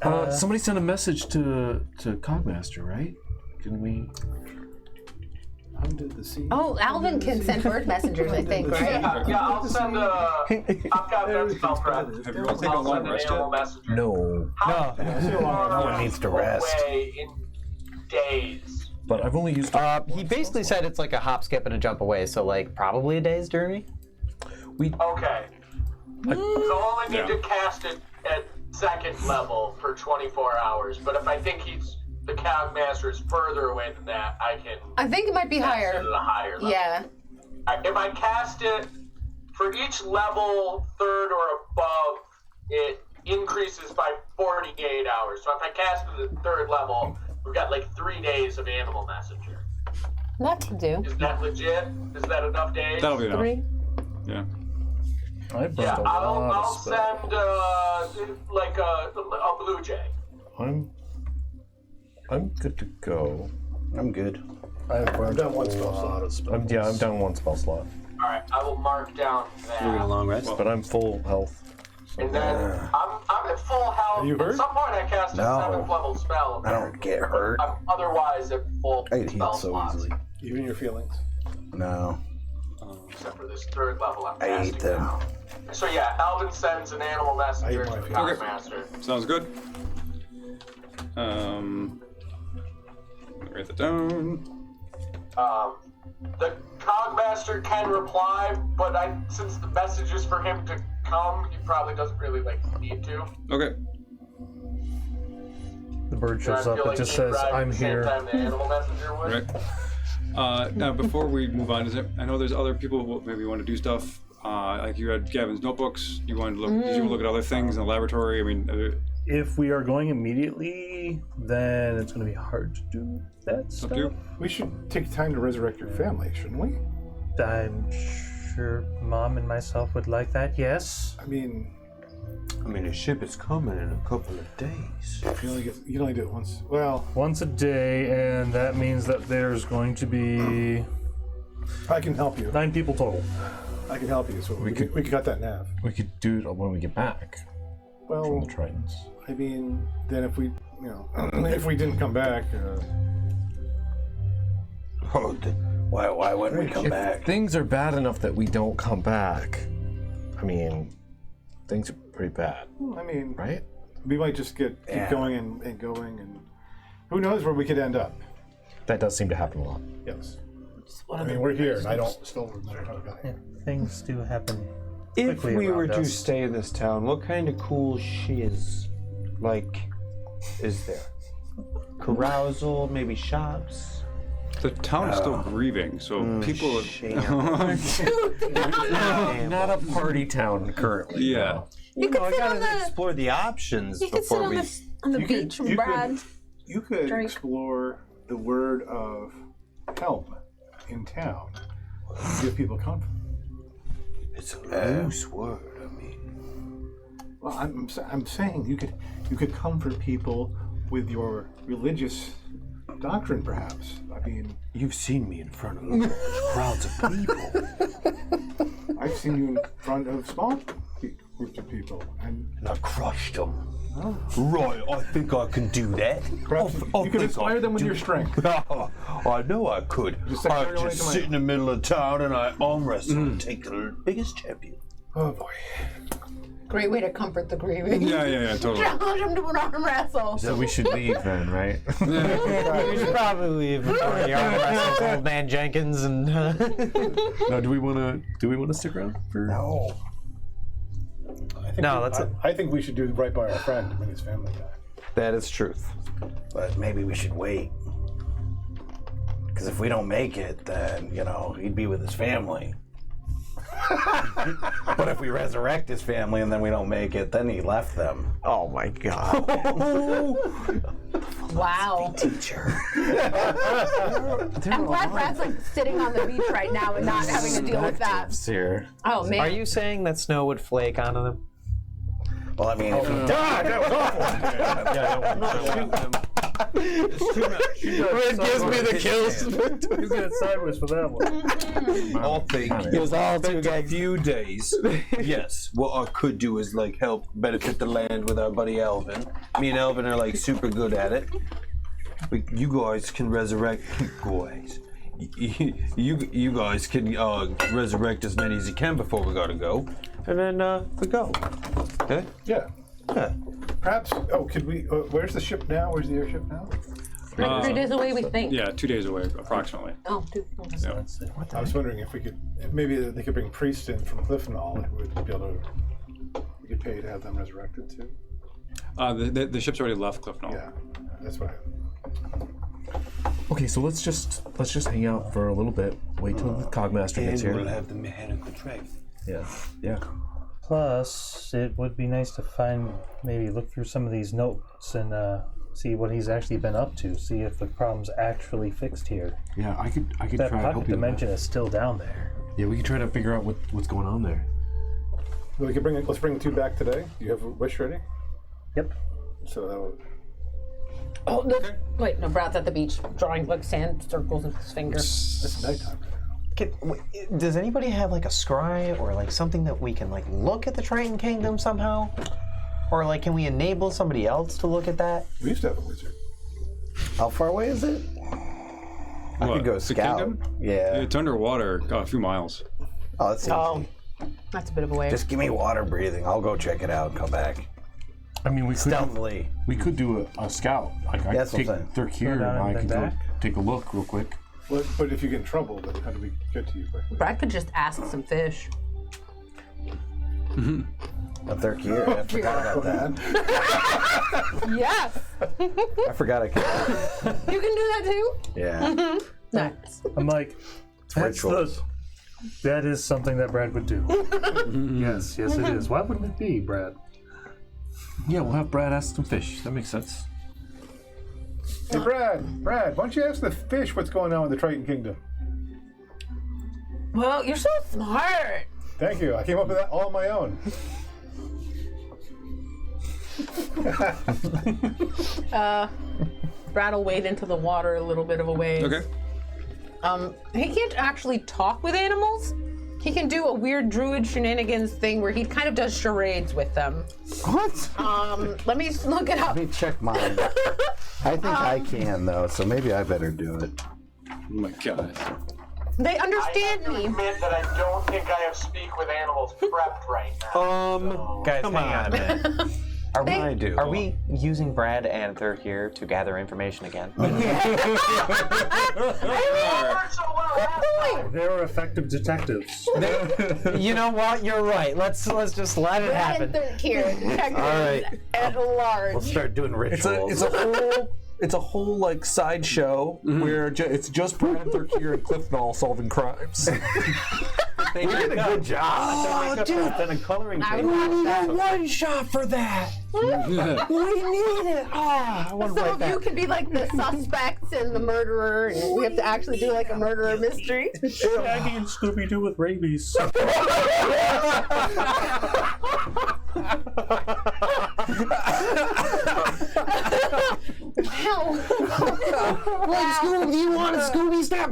Somebody sent a message to Cogmaster, right? Can we? Oh, Alvin can send word messengers, I think, right? Yeah, I'll send I've got that spell prep. Have you all taken a I'll long send an rest animal yet? messenger. No. No one needs to rest. In days. But I've only used. He basically said it's like a hop, skip, and a jump away, so like probably a day's journey. Okay. So I'll only need to cast it at second level for 24 hours. But if I think the Cogmaster is further away than that, I can. I think it might be cast higher. it at a higher level. Yeah. If I cast it for each level, third or above, it increases by 48 hours. So if I cast it at third level, we've got like 3 days of animal messenger. That to do. Is that legit? Is that enough days? That'll be enough. 3. Yeah. I burned Yeah, a lot I'll of spells. send like a blue jay. I'm good to go. I'm good. I've burned done a one spell slot. lot of spells. I'm done one spell slot, All right, I will mark down We're gonna that. long rest. but I'm full health. And then I'm at full health. Are you hurt? At some point, I cast a 7th level spell. I don't get hurt. I'm otherwise at full I get spell healed so slots. easily. Even your feelings. No. Except for this 3rd level I'm I casting hate them. now. So yeah, Alvin sends an animal messenger to the Cogmaster. Sounds good. Write that down. The Cogmaster can reply, but since the message is for him to come, he probably doesn't really need to. Okay. The bird shows I up. feel It like just he'd says, arrive at "I'm the same here." time the animal messenger would. Right. Now, before we move on, I know there's other people who maybe want to do stuff. Like you had Gavin's notebooks. You wanted to look. Did you look at other things in the laboratory? I mean, If we are going immediately, then it's going to be hard to do that stuff. up to you. We should take time to resurrect your family, shouldn't we? I'm sure Mom and myself would like that, yes. I mean, the ship is coming in a couple of days. you can only do it once. Well, Once a day, and that means that there's going to be I can help you. 9 people total. I can help you. So we could cut that nav. We could do it when we get back from Well, the Tritons. I mean, then if we, if we didn't come back, Why wouldn't we come If back? things are bad enough that we don't come back, I mean, things are pretty bad, I mean, right? we might just keep going and going, and who knows where we could end up. That does seem to happen a lot. Yes. I mean, we're here, and I don't still remember how to get Yeah, here. things do happen. If quickly we were around to us. stay in this town, what kind of cool shiz, is there? Carousal, maybe shops? The town's still grieving, so people. Not a party town currently. Yeah. You could I sit on gotta the. explore the options You could sit before on we. the beach with Brad. You could Drink. explore the word of help in town. Give people comfort. It's a loose word. Well, I'm saying you could comfort people with your religious doctrine, perhaps. I mean, You've seen me in front of large crowds of people, I've seen you in front of small groups of people, and and I crushed them. Right, I think I can do that. perhaps you could inspire them with your strength. I know I could. Just say I your way just to my- sit in the middle of town and I arm wrestle and take the biggest champion. Oh boy. Great way to comfort the grieving. Yeah, totally. Challenge him to an arm wrestle. So we should leave then, right? We should probably leave before the arm wrestles old man Jenkins and. No, do we want to stick around for? No. I think we should do right by our friend and bring his family back. That is truth. But maybe we should wait. Because if we don't make it, then, he'd be with his family. But if we resurrect his family and then we don't make it, then he left them. Oh my god. Wow. Teacher. I'm glad Brad's sitting on the beach right now and not having to deal with that. Here. Oh man. Are you saying that snow would flake onto them? Well, I mean, if he died, that was awful. It gives me the kills. You get sideways for that one. I'll think. It was all two A gags. few days. Yes. What I could do is help benefit the land with our buddy Elvin. Me and Elvin are super good at it. You guys can resurrect. Guys. You guys can resurrect as many as you can before we gotta go, and then we go. Okay. Yeah. Yeah. Perhaps. Oh, could we? Where's the ship now? Where's the airship now? 3 days away, we think. Yeah, 2 days away, approximately. Oh, 2. Yeah. I was wondering if we could. Maybe they could bring priests in from Cliftonall who would be able to. We could pay to have them resurrected too. The ship's already left Cliftonall. Yeah, that's what. Okay, so let's just hang out for a little bit. Wait till the Cogmaster gets And here. we'll have the man of the train. Yeah. Plus, it would be nice to maybe look through some of these notes and see what he's actually been up to. See if the problem's actually fixed here. Yeah, I could That try to help pocket you. dimension is still down there. Yeah, we could try to figure out what's going on there. We could let's bring 2 back today. Do you have a wish ready? Yep. So that would. Oh, no. Wait, no, Brad's at the beach drawing sand circles with his finger. It's nighttime. Does anybody have a scry or something that we can look at the Triton Kingdom somehow? Or like, can we enable somebody else to look at that? We used to have a wizard. How far away is it? I What, could go the scout. kingdom? Yeah. It's underwater, a few miles. Oh, that's easy. Oh, that's a bit of a way. Just give me water breathing. I'll go check it out and come back. I mean, we could Stealthily. do a scout. Like I That's could what take I'm Dirk here, Go down and I and could then go back. take a look real quick. But if you get in trouble, then how do we get to you quickly? Brad could just ask some fish. A third year. I forgot about that. Yes, I forgot I could. you can do that too. Yeah. Nice. I'm like, Rituals. that is something that Brad would do. Yes, it is. Why wouldn't it be, Brad? Yeah, we'll have Brad ask some fish. That makes sense. Hey, Brad, why don't you ask the fish what's going on with the Triton Kingdom? Well, you're so smart. Thank you. I came up with that all on my own. Brad will wade into the water a little bit of a ways. Okay. He can't actually talk with animals. He can do a weird druid shenanigans thing where he kind of does charades with them. What? Let me look it up. Let me check mine. I think I can, though, so maybe I better do it. Oh my god. They I understand have to me. admit that I don't think I have speak with animals prepped right now. Guys, Come hang on a minute. Are we, I do. Are we using Brad and Third here to gather information again? It worked so well last time. They were effective detectives. You know what? You're right. Let's just let it Brad happen. and Third here, detectives right. at large. We'll start doing rituals. It's a whole like sideshow where it's just Brad and Dirk and Cliff Null solving crimes. They did a good job. Oh, dude. Then a coloring I table. would watch that. One shot for that. We need it. I want to Some write of you that. can be like the suspects and the murderer, and we have to actually do like a murderer mystery. Shaggy and Scooby-Doo with rabies. Wow. Like Scooby, you want a Scooby snap?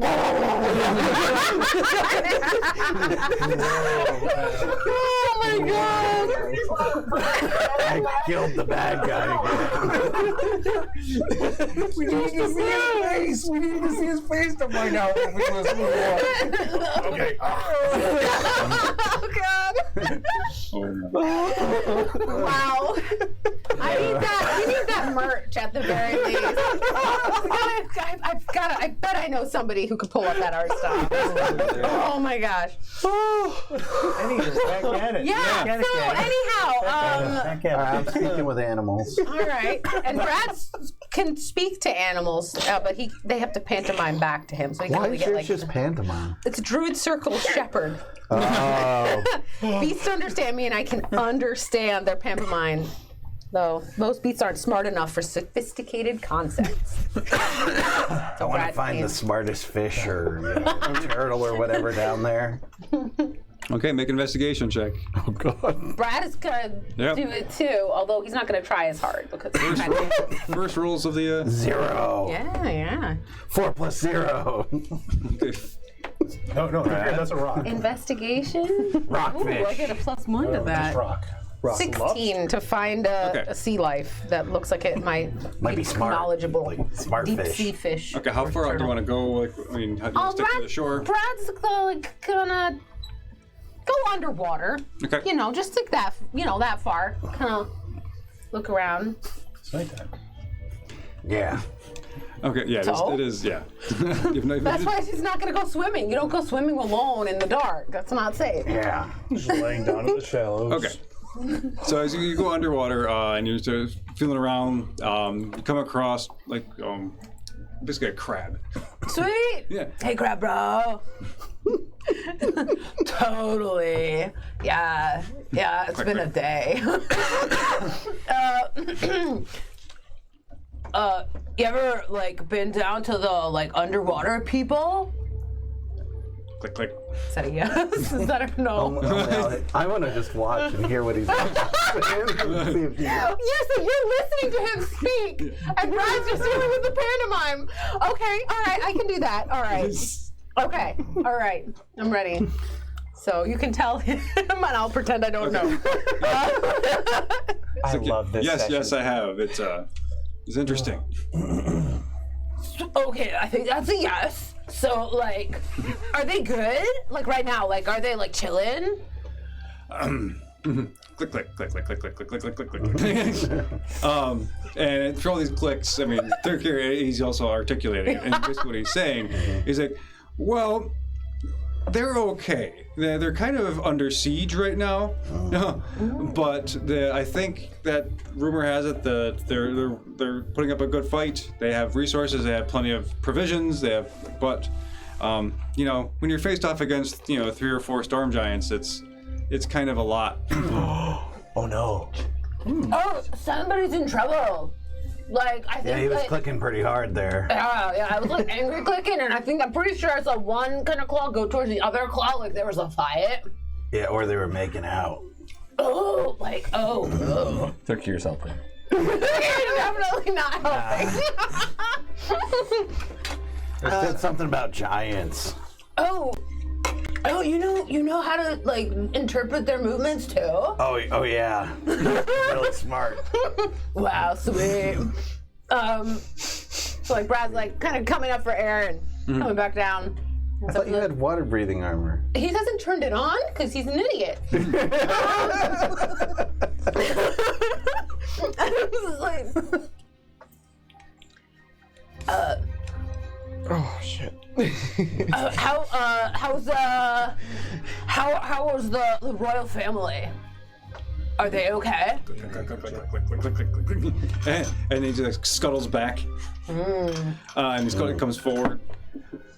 Oh my god! I killed the bad guy again. We need to see his face. We need to see his face to find out if we was Okay. Oh god! Wow. I need that merch at the very least. I bet I know somebody who could pull up that art style. Oh my gosh. Back at it. Yeah, so anyhow, Back at it. I'm speaking with animals. all right. And Brad can speak to animals, but they have to pantomime back to him. So he can Why only is get yours like just pantomime? it's Druid Circle Shepherd. Oh. Beasts understand me and I can understand their pantomime. Though most beasts aren't smart enough for sophisticated concepts. I want to find the smartest fish or turtle or whatever down there. Okay, make an investigation check. Oh, God. Brad is gonna Yep. do it too, although he's not gonna try as hard because he's kind of, First rules of the. 0. yeah. 4 plus 0. Okay. No, that's a rock. Investigation. Ooh, I Rockfish. get a +1 to That's that. rock. 16 to find a sea life that looks like it might Be smart. knowledgeable Like smart deep fish. sea fish. Okay, how far out do you want to go? Like, I mean, how do you stick to the shore? Brad's gonna go underwater. Okay. You know, just like that. You know, that far. Kind of look around. It's nighttime. Yeah. Okay, yeah, So? it is, yeah. If not- That's why he's not gonna go swimming. You don't go swimming alone in the dark. That's not safe. Yeah. Just laying down in the shallows. Okay. So as you go underwater and you're sort of feeling around, you come across like basically a crab. Sweet. Yeah. Hey, crab bro. Totally. Yeah. It's been a day. You ever like been down to the like underwater people? Click, click. Is that a yes? Is that a no? I want to just watch and hear what he's saying. See if he- Yes, and you're listening to him speak, and Brad's just doing it with the pantomime. Okay, all right, I can do that. All right. Okay, all right, I'm ready. So you can tell him, and I'll pretend I don't know. I love this. Yes, session. yes, I have. It's interesting. Okay, I think that's a yes. So, like, are they good? Like, right now, like, are they, like, chilling? Click, click, click, click, click, click, click, click, click, click, click. And through all these clicks, I mean, third here, he's also articulating it. And basically what he's saying is like, well, they're okay. They're kind of under siege right now. But I think that rumor has it that they're putting up a good fight. They have resources. They have plenty of provisions. But you know, when you're faced off against 3 or 4 storm giants, it's kind of a lot. Oh no. Oh, somebody's in trouble. Like, I think. Yeah, he was like, clicking pretty hard there. Yeah, I was like angry clicking, and I'm pretty sure I saw one kind of claw go towards the other claw, like there was a fight. Yeah, or they were making out. Oh, like, oh. Third Gear's helping. Definitely not helping. It said something about giants. Oh, you know how to like interpret their movements too? Oh yeah. Really smart. Wow, sweet. So like Brad's like kind of coming up for air and coming back down. I thought you had water breathing armor. He hasn't turned it on because he's an idiot. And I was like, Oh shit. how was the royal family? Are they okay? And he just scuttles back. And he comes forward.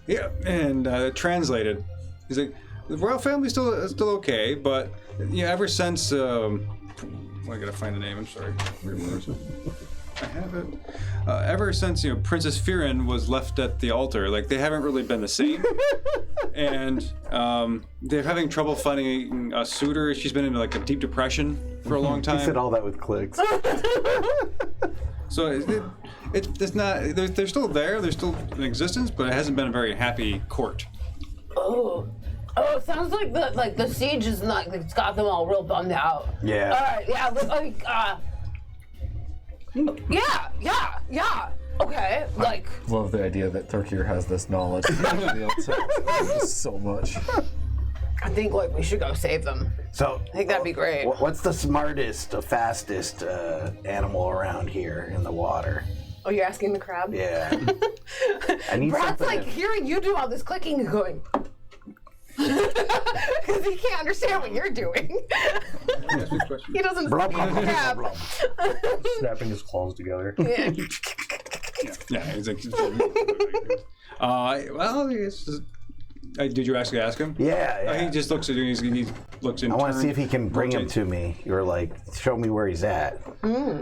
Yeah, and translated. He's like, the royal family's still okay, but ever since I gotta find the name. I'm sorry. Where is it? I have it. Ever since Princess Firen was left at the altar, like they haven't really been the same, and they're having trouble finding a suitor. She's been in like a deep depression for a long time. He said all that with clicks. So it's not. They're still there. They're still in existence, but it hasn't been a very happy court. Oh, it sounds like the siege is not. It's got them all real bummed out. Yeah. All right. Yeah. Yeah. Okay. Like. Love the idea that Thurkir has this knowledge. So much. I think like we should go save them. So I think that'd be great. What's the smartest, fastest animal around here in the water? Oh, you're asking the crab? Yeah. I need Brad's something. like hearing you do all this clicking and going. Because he can't understand what you're doing. He doesn't speak crab. Snapping his claws together. Yeah. Yeah, he's like. Well, did you actually ask him? Yeah. He just looks at you. He looks in. I want to see if he can bring him to me. You're like, show me where he's at.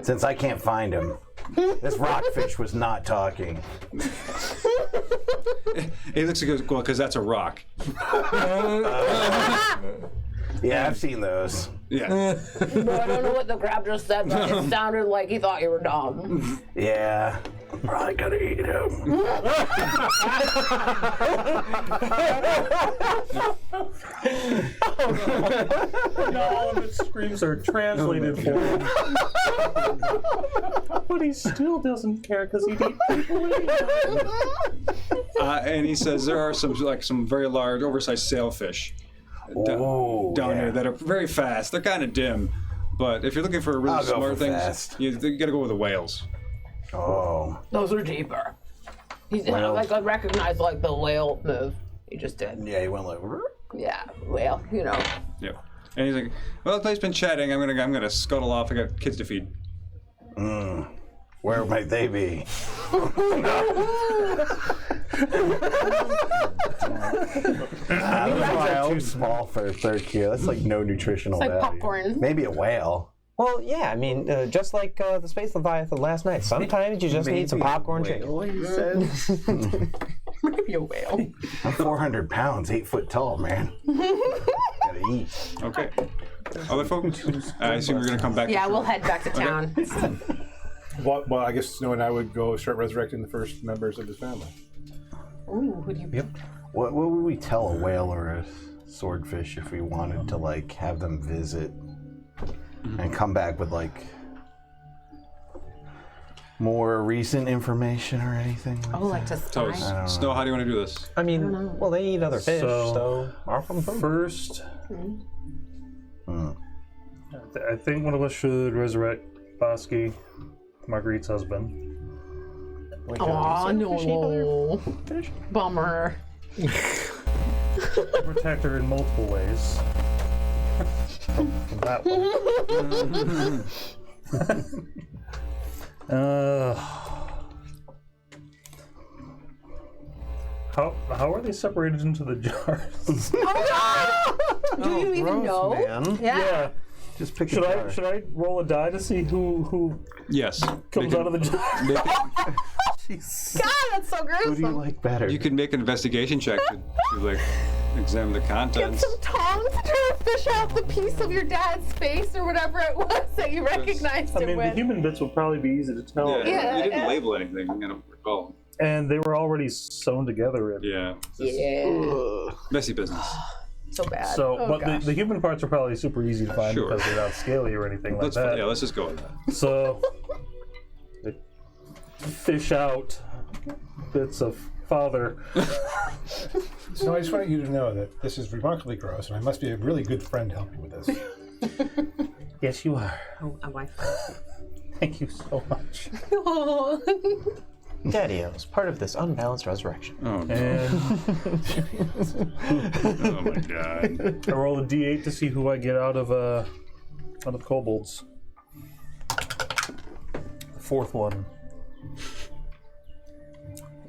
Since I can't find him. This rockfish was not talking. He looks and goes, well, because that's a rock. Yeah, I've seen those. Yeah. No, I don't know what the crab just said, but it sounded like he thought you were dumb. Yeah. I'm probably gonna eat him. All of its screams are translated for him. But he still doesn't care because he eats people anyway. And he says there are some very large, oversized sailfish down here that are very fast. They're kind of dim, but if you're looking for really smart things, you got to go with the whales. Oh. Those are deeper. He's like I recognize like the whale move he just did. Yeah, he went like. Yeah, whale. Yeah. And he's like, well, the place been chatting. I'm gonna scuttle off. I got kids to feed. Where might they be? That's too small for a third Q. That's like no nutritional It's like value. popcorn. Maybe a whale. Well, yeah, I mean, just like the Space Leviathan last night. Sometimes you just need some popcorn chicken. He said. Maybe a whale. I'm 400 pounds, 8 foot tall, man. Gotta eat. Okay. Other folks? I assume we're gonna come back. Yeah, we'll head back to town. Well, I guess Snow and I would go start resurrecting the first members of his family. Ooh, who do you? Yep. What would we tell a whale or a swordfish if we wanted to like have them visit and come back with like more recent information or anything? like to spy. Snow, how do you want to do this? I mean, well, they eat other fish, so offer them food. First, I think one of us should resurrect Bosky, Marguerite's husband. Aw, no. Bummer. Protect her in multiple ways. From that one. How are they separated into the jars? Do you even know? Man. Yeah. Just pick Should a jar. I roll a die to see who Yes. comes out of the jar? God, that's so Who do you gruesome. like better? You can make an investigation check to like examine the Get contents. some tongs to fish out the piece of your dad's face or whatever it was that you recognized I it mean, the with. human bits would probably be easy to tell. Yeah. You didn't label anything. I don't recall. And they were already sewn together. Yeah. Yeah. Messy business. So bad. So, Oh, but gosh. the human parts are probably super easy to find Sure. because they're not scaly or anything like that. Yeah, let's just go with that. So, they fish out bits of father. So I just want you to know that this is remarkably gross, and I must be a really good friend to help you with this. Yes, you are. Oh, a wife. Thank you so much. Daddy-O's part of this unbalanced resurrection. Oh, no. And Oh my god. I roll a d8 to see who I get out of kobolds. The fourth one.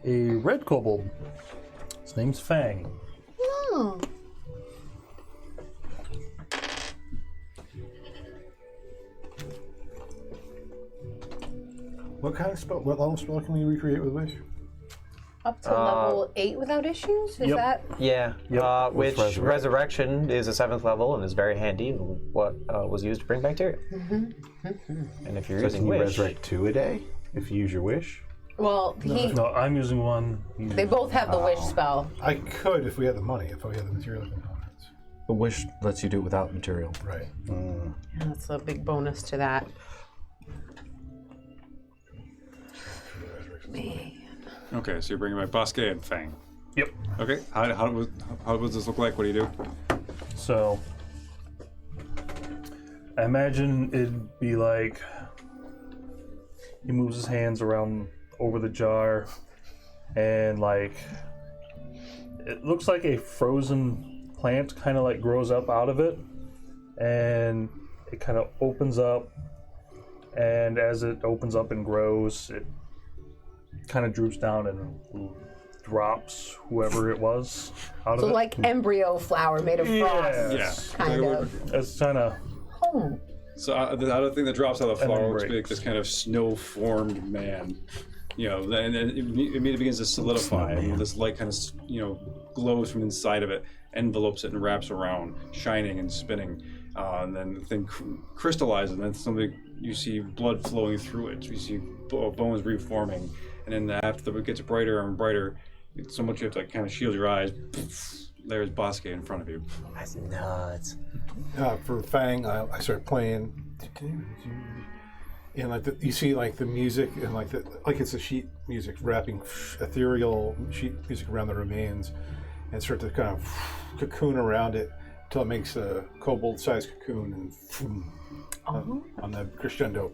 A red kobold. His name's Fang. Oh. What kind of spell? What level spell can we recreate with Wish? Up to level 8 without issues? Is Yep. that? Yeah, Yep. which resurrection is a 7th level and is very handy. What was used to bring bacteria. And if you're So using can you wish, resurrect 2 a day if you use your wish? Well, No, I'm using one. they both have the wish spell. I could if we had the money, if we had the material components. The wish lets you do it without material. Right. Yeah, that's a big bonus to that. Man. Okay, so you're bringing back Bosque and Fang. Yep. Okay, how does this look like? What do you do? So, I imagine it'd be like he moves his hands around over the jar, and like it looks like a frozen plant kind of like grows up out of it, and it kind of opens up, and as it opens up and grows, it kind of droops down and drops whoever it was out So of it. like embryo flower made of frost. Yes. Kind of. It's kind of. Oh. So out of the thing that drops out of the And then flower looks breaks. like this kind of snow-formed man. You know, and then it immediately begins to solidify, and this light kind of, glows from inside of it, envelopes it and wraps around, shining and spinning. And then the thing crystallizes, and then you see blood flowing through it. You see bones reforming, and then after it gets brighter and brighter, it's so much you have to kind of shield your eyes. There's Bosque in front of you. that's nuts. For Fang, I started playing, and like you see like the music and like it's a sheet music wrapping ethereal sheet music around the remains, and start to kind of cocoon around it until it makes a kobold-sized cocoon and on the crescendo.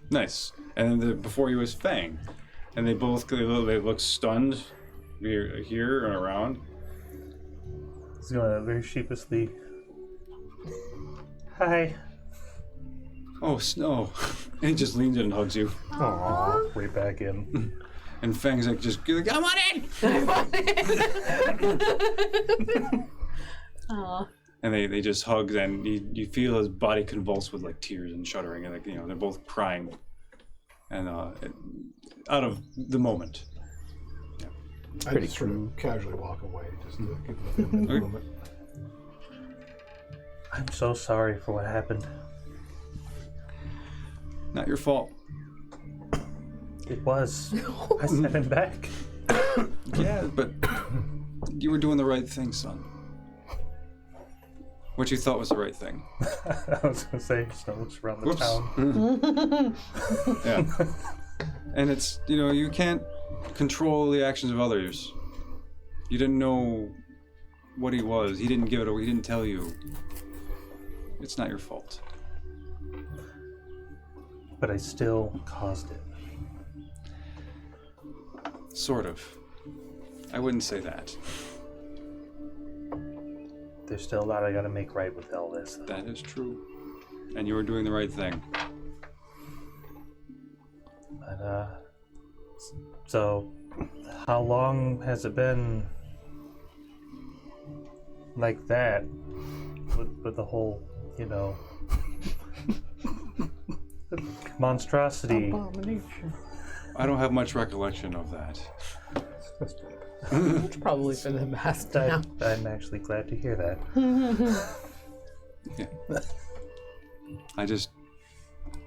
Nice. And then before you was Fang, and they look stunned here and around. He's gonna very sheepishly. Hi. Oh, Snow. And he just leans in and hugs you. Aww. Right back in. And Fang's like, come on in! Aw. And they just hug, and you feel his body convulse with like tears and shuddering, and like they're both crying, and out of the moment. I just sort of casually walk away just to give them a moment. I'm so sorry for what happened. Not your fault. It was. I sent him back. Yeah, but you were doing the right thing, son. what you thought was the right thing. I was going to say, Snow looks around the town. Yeah. And it's, you can't control the actions of others. You didn't know what he was. He didn't give it away. He didn't tell you. It's not your fault. But I still caused it. Sort of. I wouldn't say that. There's still a lot I gotta make right with all this. That is true. And you were doing the right thing. But, so, how long has it been like that? With the whole, monstrosity. Abomination. I don't have much recollection of that. It's probably for the best now. I'm actually glad to hear that. Yeah.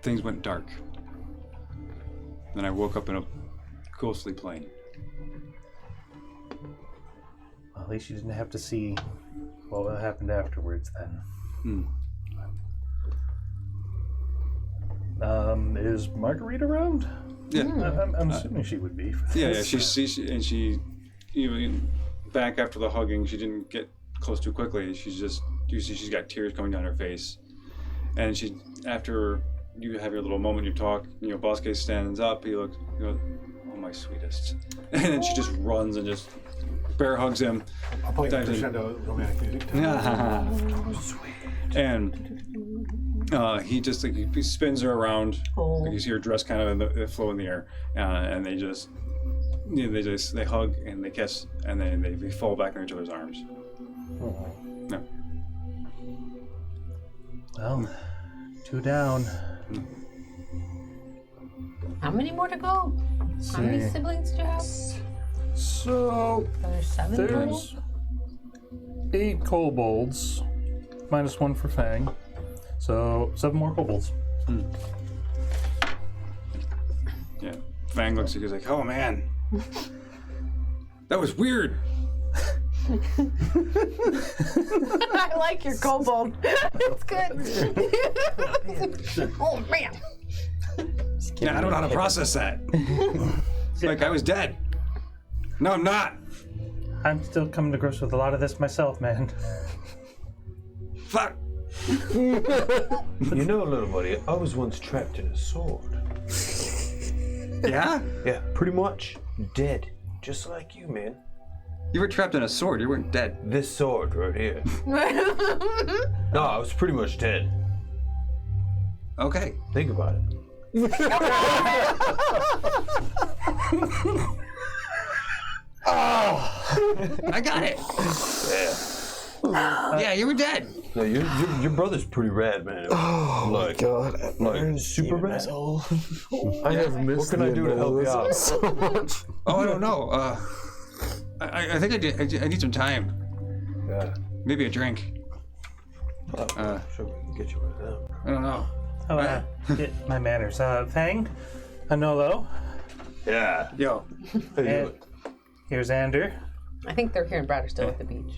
Things went dark. Then I woke up in a ghostly plane. Well, at least you didn't have to see what happened afterwards then. Is Marguerite around? Yeah. I'm assuming she would be. Yeah, she back after the hugging, she didn't get close too quickly. She's got tears coming down her face. And after you have your little moment, you talk, Boss Case stands up, he goes, oh, my sweetest. And then she just runs and just bear hugs him. I'll play crescendo romantic music. Sweet. And he just he spins her around. Like you see her dress kind of flow in the air, and they just they hug and they kiss, and then they fall back in each other's arms. Yeah. Well, 2 down. How many more to go? How many siblings do you have? So There's 7 there's total? 8 kobolds, minus 1 for Fang. So 7 more kobolds. Yeah. Fang looks at you, he's like, oh man, that was weird. I like your kobold. It's good. Oh man. Yeah, I don't know how to process that. Like I was dead. No, I'm not. I'm still coming to grips with a lot of this myself, man. Fuck. Little buddy, I was once trapped in a sword. Yeah? Yeah, pretty much. Dead. Just like you, man. You were trapped in a sword. You weren't dead. This sword right here. No, I was pretty much dead. Okay. Think about it. I got it. Yeah. Yeah, you were dead. No, your brother's pretty rad, man. Oh my god. Like super rad. I have missed What can I do to help you out? so much. Oh, I don't know. I think I need some time. Yeah. Maybe a drink. Sure, we can get you one of them. I don't know. Oh, my manners. Fang, Anolo, Yeah. Yo. and here's Ander. I think they're here in Brad are still at the beach.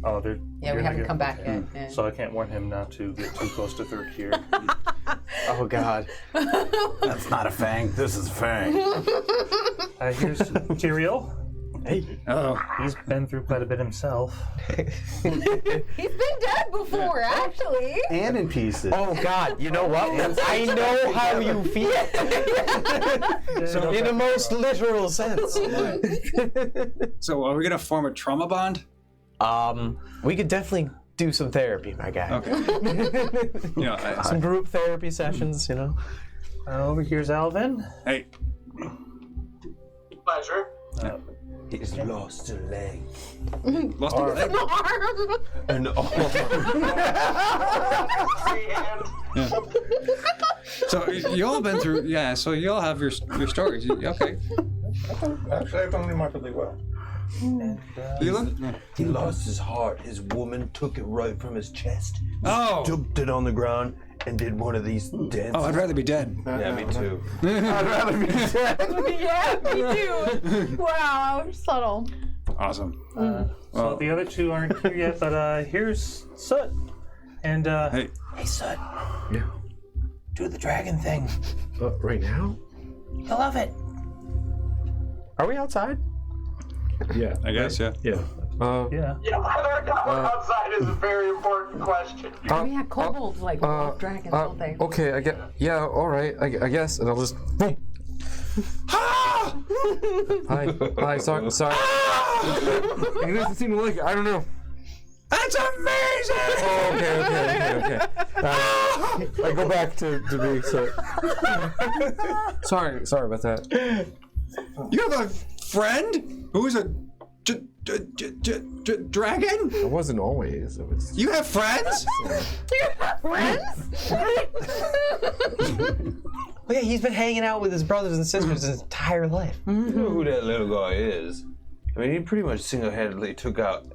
Oh, they're Yeah, we haven't come back yet. Yeah. So I can't warn him not to get too close to third gear. Oh God. That's not a Fang. This is Fang. Here's Tyrael. Hey. Oh. He's been through quite a bit himself. He's been dead before, actually. And in pieces. Oh God! You know what? I know how you feel. So, In the most literal sense. So are we gonna form a trauma bond? We could definitely do some therapy, my guy. Okay. Some group therapy sessions, Over here's Alvin. Hey. Pleasure. He's lost a leg. Lost a leg. An arm. So you all been through, yeah. So you all have your stories. Okay. Actually, I've done remarkably well. Yeah. He lost his heart. His woman took it right from his chest. Oh. Dumped it on the ground and did one of these dances. Oh, I'd rather be dead. Yeah, me too. Yeah, me too. Wow, subtle. Awesome. So the other two aren't here yet, but here's Soot. And Hey, Soot, Yeah. do the dragon thing. Right now? You'll love it. Are we outside? yeah, I guess, yeah. Yeah. yeah. Yeah, whether or not we're outside is a very important question. Yeah, kobolds like love dragons, don't they? Okay, I get. Yeah, all right. I guess, and I'll just. Boom. Hi. Sorry. It doesn't seem like it. I don't know. That's amazing! Oh, okay. I go back to being so. Sorry about that. You have a friend who's a dragon? I wasn't always. It was. You have friends? Oh, yeah, he's been hanging out with his brothers and sisters his entire life. You know who that little guy is? I mean, he pretty much single-handedly took out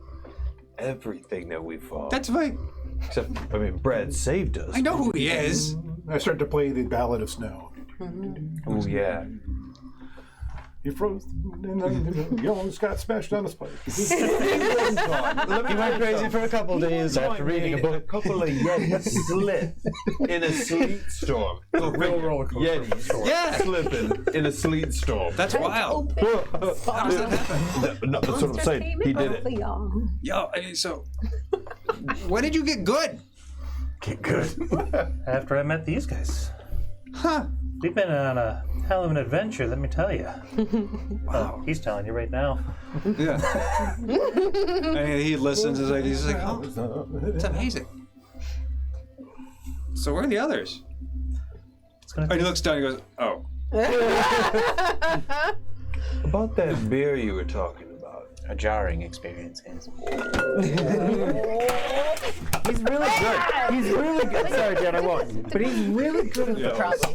everything that we fought. That's right. Except, I mean, Brad saved us. I know who he is. I start to play the Ballad of Snow. Oh, yeah. You froze, and you almost got smashed on a spike. He went crazy for a couple days after reading a book. A couple of Yetis slipped in a sleet storm. Real roller coaster. Yetis slipping in a sleet storm. That's wild. How does that happen? No, that's what I'm saying. He did it. Yo, so when did you get good? Get good. After I met these guys. Huh. We've been on a hell of an adventure, let me tell you. Wow. He's telling you right now. Yeah. And he listens. He's like, oh, it's amazing. So where are the others? And he looks down and he goes, oh. About that beer you were talking about. A jarring experience, guys. He's really good. He's really good. Sorry, Jen, I won't. But he's really good at the problem.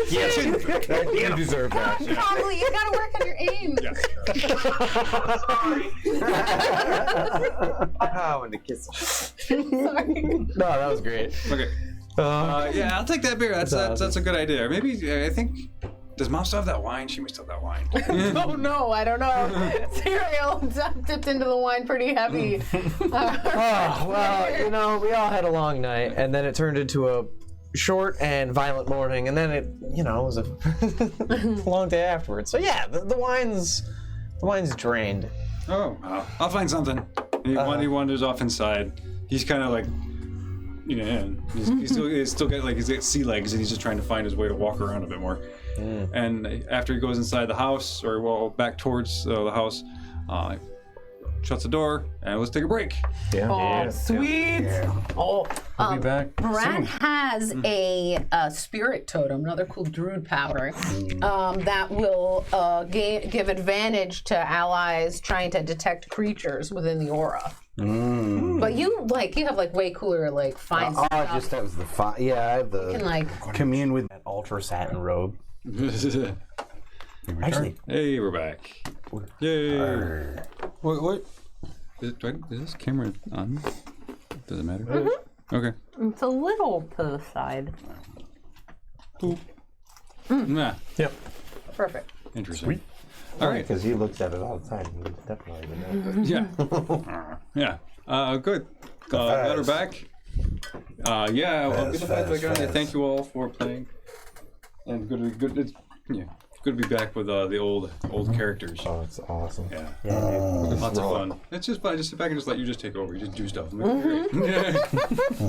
You deserve that. Probably, you gotta work on your aim. I want to kiss him. Sorry. No, that was great. Okay. Yeah, I'll take that beer. That's a good idea. Maybe I think. Does Mom still have that wine? She must have that wine. Oh no, I don't know. Cereal dipped into the wine pretty heavy. Well, we all had a long night, and then it turned into a short and violent morning, and then it was a long day afterwards. So yeah, the wine's drained. Oh, I'll find something. He wanders off inside. He's kind of like, he's still got he's got sea legs, and he's just trying to find his way to walk around a bit more. And after he goes inside the house, back towards the house, shuts the door, and let's take a break. Oh, sweet. Yeah. Oh, We'll be back Brad soon. has a spirit totem, another cool druid power, that will give advantage to allies trying to detect creatures within the aura. But you have way cooler fine stuff. That was the fine. Yeah, I have the. You can commune with that ultra satin robe. Actually, hey, we're back. Yay! What? Is this camera on? Does it matter? Mm-hmm. Okay. It's a little to the side. Nah. Yep. Perfect. Interesting. Sweet. All right. because he looks at it all the time. He definitely would know. Yeah. Yeah. Good. Got her back. I'll get the back on. Thank you all for playing. And good to be back with the old characters. Oh, it's awesome. Yeah. Lots of fun. It's just fun. Just sit back and just let you just take over. You just do stuff. I'm like, great. I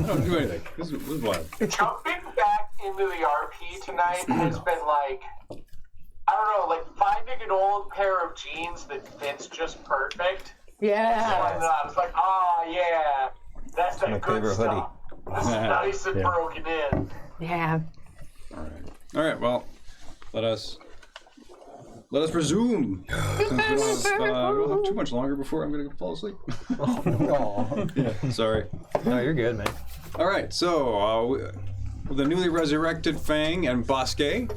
don't do anything. This is wild. Jumping back into the RP tonight has been finding an old pair of jeans that fits just perfect. Yeah. It's like, yeah, that's that my good favorite stuff. This is nice and broken in. Yeah. All right. Well, let us resume. Since we don't have too much longer before I'm going to fall asleep. Sorry. No, you're good, man. All right. So the newly resurrected Fang and Bosque,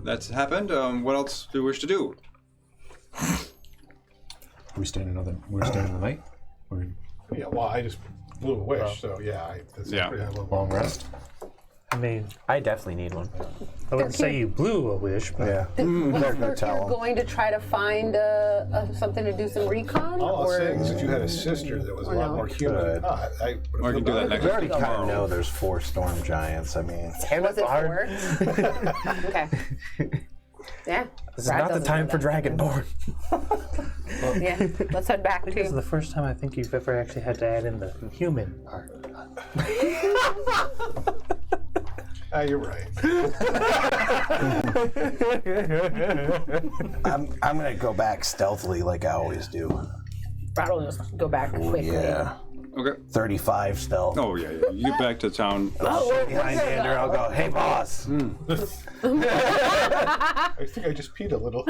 that's happened. What else do we wish to do? We're staying the night. Yeah, well, I just blew a wish, so that's Yeah. pretty high level. Long rest. I mean, I definitely need one. I wouldn't say you blew a wish, but Yeah. Better go You're tell them. going to try to find something to do some recon? All I'll or say is if you had a sister that was a lot more human, I Or you can do that next We already kind of tomorrow. know there's 4 storm giants. I mean, was it 4? Okay. Yeah. This is not the time for Dragonborn. Yeah. Let's head back this is to. the first time I think you've ever actually had to add in the human part. You're right. I'm gonna go back stealthily like I always do. Brad will just go back quickly. Yeah. Okay. 35 stealth. Oh yeah, yeah. You get back to town. Behind Andrew, I'll go, hey boss. I think I just peed a little.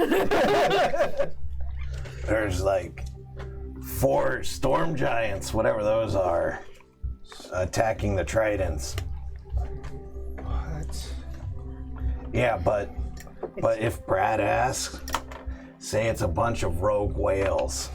There's like 4 storm giants, whatever those are, attacking the tridents. What? Yeah, but if Brad asks, say it's a bunch of rogue whales.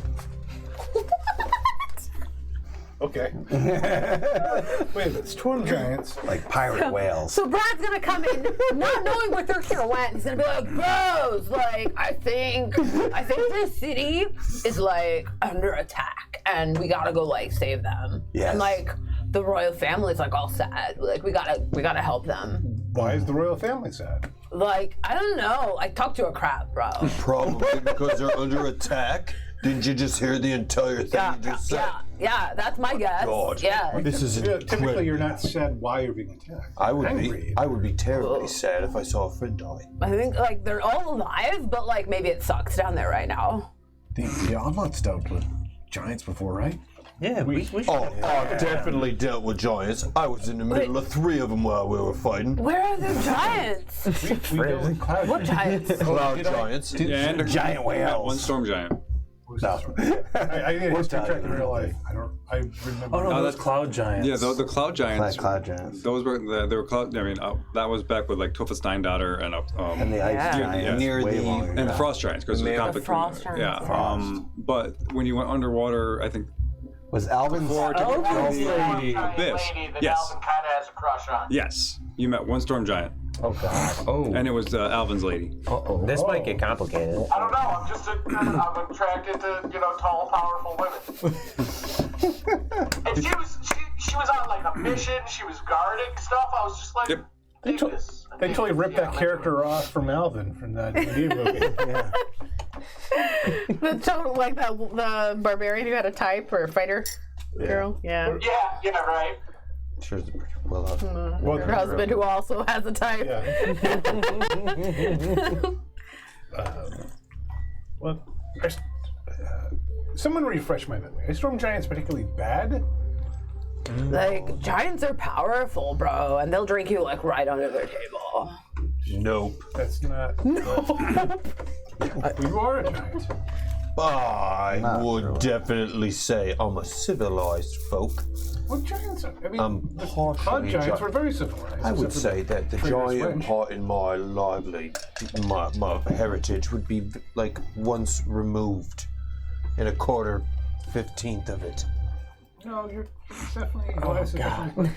Okay. Wait a minute, storm giants. Like pirate whales. So Brad's gonna come in, not knowing where 13 went. He's gonna be like, "Bros, like I think this city is like under attack, and we gotta go like save them." Yes. And like the royal family's like all sad. Like we gotta help them. Why is the royal family sad? Like I don't know. I talked to a crab, bro. Probably because they're under attack. Didn't you just hear the entire thing you just said? Yeah. That's my guess. God. Yeah. This is Typically, you're not sad why you're being attacked. I would Angry. be. I would be terribly sad if I saw a friend die. I think like they're all alive, but like maybe it sucks down there right now. The Oddlot's dealt with giants before, right? Yeah, we should. I've definitely dealt with giants. I was in the middle of 3 of them while we were fighting. Where are the giants? We dealt with cloud What giants? Cloud giants. Yeah, and Giant whales. one storm giant. No. I didn't We'll just tell track you in real anyway. life. I remember. Oh no, Oh, those that's- cloud giants. Yeah, the cloud giants. Cloud giants. Those were they were cloud. I mean, that was back with like Tophet Steindaughter and And the ice Yeah. giants. Yeah. Near way the- longer and the ago. frost giants because The conflict. frost Yeah. giants. But when you went underwater, I think Was Alvin's lady. Giant Abyss. lady that Yes. Alvin kind of has a crush on. yes, you met one storm giant, Oh god. Oh. and it was Alvin's lady. Uh-oh. This might get complicated. I don't know. I'm just I'm attracted to tall, powerful women. And she was on like a mission. She was guarding stuff. I was just like, Yep. They totally ripped that character off from Alvin from that D&D movie. Yeah. The total, like the barbarian who had a type or a fighter girl. Yeah. Yeah, right. Sure, well, Her husband who also has a type. Yeah. Well, someone refresh my memory. Are storm giants particularly bad? Like giants are powerful, bro, and they'll drink you like right under their table. nope. That's not. You are a giant. I would definitely say I'm a civilized folk. What giants are? I mean, the cloud partially giants gi- were very civilized. I would except for say that the Trader's giant Wench. part in my my heritage would be like once removed in a 15th of it. No, you're definitely. Definitely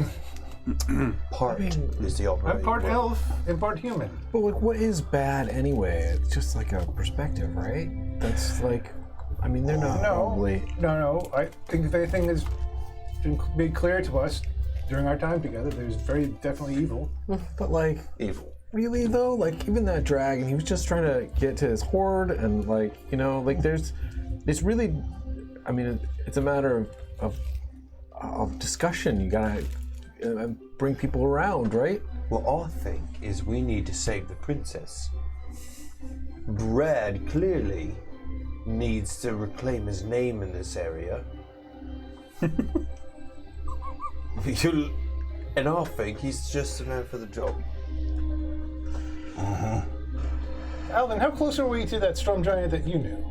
Part is the I'm operating part word. elf and part human. But like, what is bad anyway? It's just like a perspective, right? That's like, I mean, they're not probably. No. I think if anything has been made clear to us during our time together, there's very definitely evil. But like, Evil. really though, like even that dragon, he was just trying to get to his horde, and like, you know, like it's really, I mean, it's a matter of discussion. You gotta bring people around, right? What I think is we need to save the princess. Brad clearly needs to reclaim his name in this area. And I think he's just the man for the job. Alvin, how close are we to that storm giant that you knew?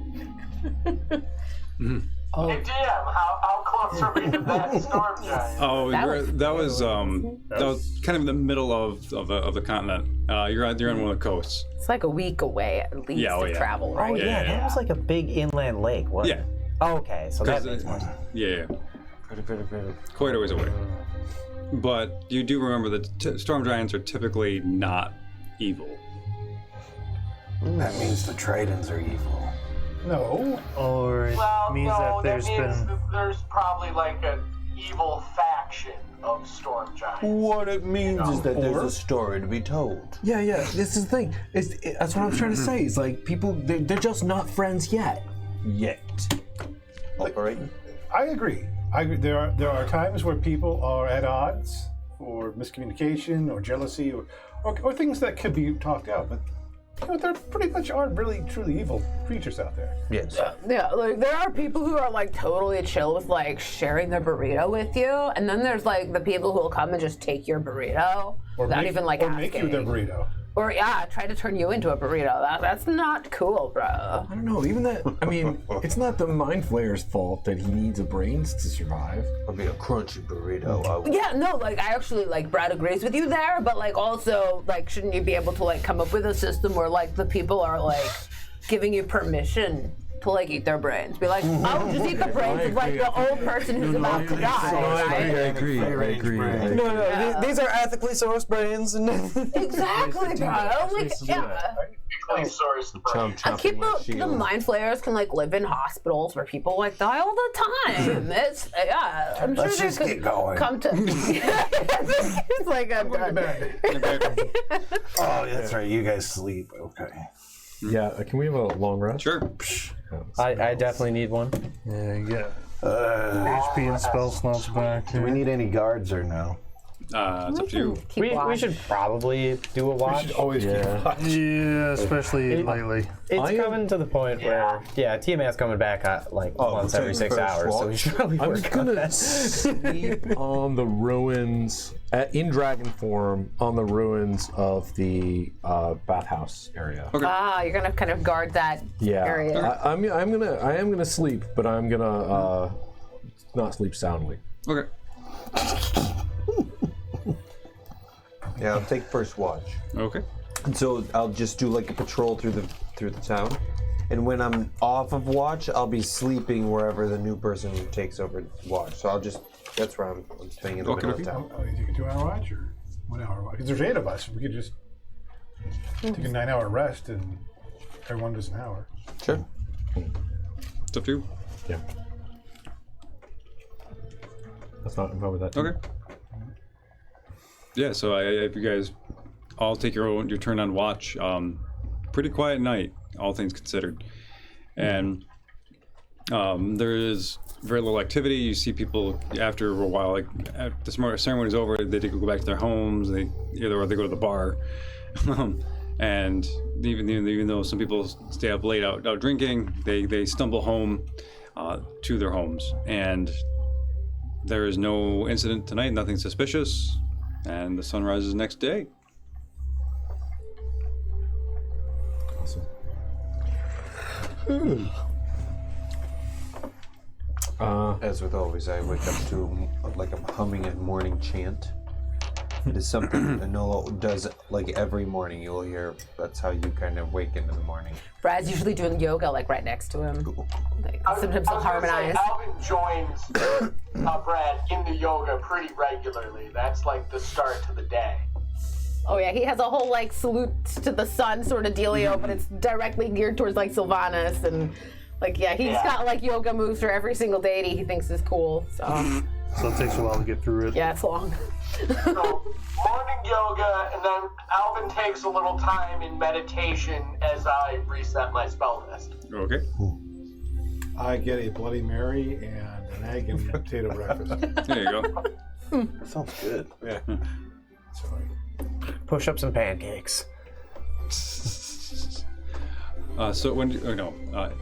Hey, DM, how close are we to that storm giant? Oh, that was kind of in the middle of the continent. You're on one of the coasts. It's like a week away at least Yeah, oh, to yeah. travel, right? Oh yeah, that was like a big inland lake, wasn't Yeah. it? Oh, okay, so that makes more sense. Yeah. Quite a ways away. But you do remember that storm giants are typically not evil. That means the Tridents are evil. No. Or it Well, means no, that there's been. there's probably like an evil faction of storm giants. What it means is that there's a story to be told. Yeah. This is the thing. That's what I'm trying to say. It's like people, they're just not friends yet. Operating. I agree. There are times where people are at odds, or miscommunication, or jealousy, or things that could be talked out. But there pretty much are really truly evil creatures out there. Yes. Yeah, like there are people who are like totally chill with like sharing their burrito with you, and then there's like the people who will come and just take your burrito without even like asking. Make you their burrito. Or try to turn you into a burrito. That's not cool, bro. I don't know. Even that. I mean, it's not the Mind Flayer's fault that he needs a brains to survive. It'll be a crunchy burrito. Yeah, no, like I actually like Brad agrees with you there, but like also like shouldn't you be able to like come up with a system where like the people are like giving you permission to like eat their brains? Be like, oh, just eat the brains of like the old person who's about to die. I agree. No, these are ethically sourced brains. Exactly, bro. Like, yeah. Keep the mind flayers can like live in hospitals where people like die all the time. It's I'm sure Let's they just could get going. come to. It's like I'm done. Oh, that's right. You guys sleep. Okay. Yeah. Can we have a long rest? Sure. I definitely need one. Yeah, you get HP and spell slots back. Do we need any guards or no? It's up to you. We should probably do a watch. We should always keep watch. Yeah, especially lately. It's coming to the point where, TMA's coming back once every 6 hours, so we should probably I was work on gonna that. sleep on the ruins, in dragon form, on the ruins of the bathhouse area. Okay. You're gonna kind of guard that area. I am gonna sleep, but I'm gonna not sleep soundly. Okay. Yeah, I'll take first watch. Okay. And so I'll just do like a patrol through the town. And when I'm off of watch, I'll be sleeping wherever the new person takes over watch. So that's where I'm staying in the middle of town. Oh, you take a 2-hour watch or 1 hour watch? Because there's 8 of us. We could just take a 9-hour rest and everyone does an hour. Sure. It's up to you. Yeah. That's not involved with that. Okay. Yeah, so if you guys all take your turn on watch, pretty quiet night, all things considered. And there is very little activity. You see people after a while, like after the ceremony's over, they go back to their homes, or they go to the bar. And even though some people stay up late out drinking, they stumble home to their homes. And there is no incident tonight, nothing suspicious. And the sun rises next day. Awesome. As with always, I wake up to like a humming and morning chant. It is something Enola does like every morning. You'll hear. That's how you kind of wake into the morning. Brad's usually doing yoga like right next to him. Like, sometimes they'll harmonize. Alvin joins Brad in the yoga pretty regularly. That's like the start to the day. Oh yeah, he has a whole like salute to the sun sort of dealio, but it's directly geared towards like Sylvanas and like he's got like yoga moves for every single deity he thinks is cool. So it takes a while to get through it. Yeah, it's long. So morning yoga, and then Alvin takes a little time in meditation as I reset my spell list. Okay. I get a Bloody Mary and an egg and potato breakfast. There you go. That sounds good. Yeah. Sorry. Push-ups and pancakes. So when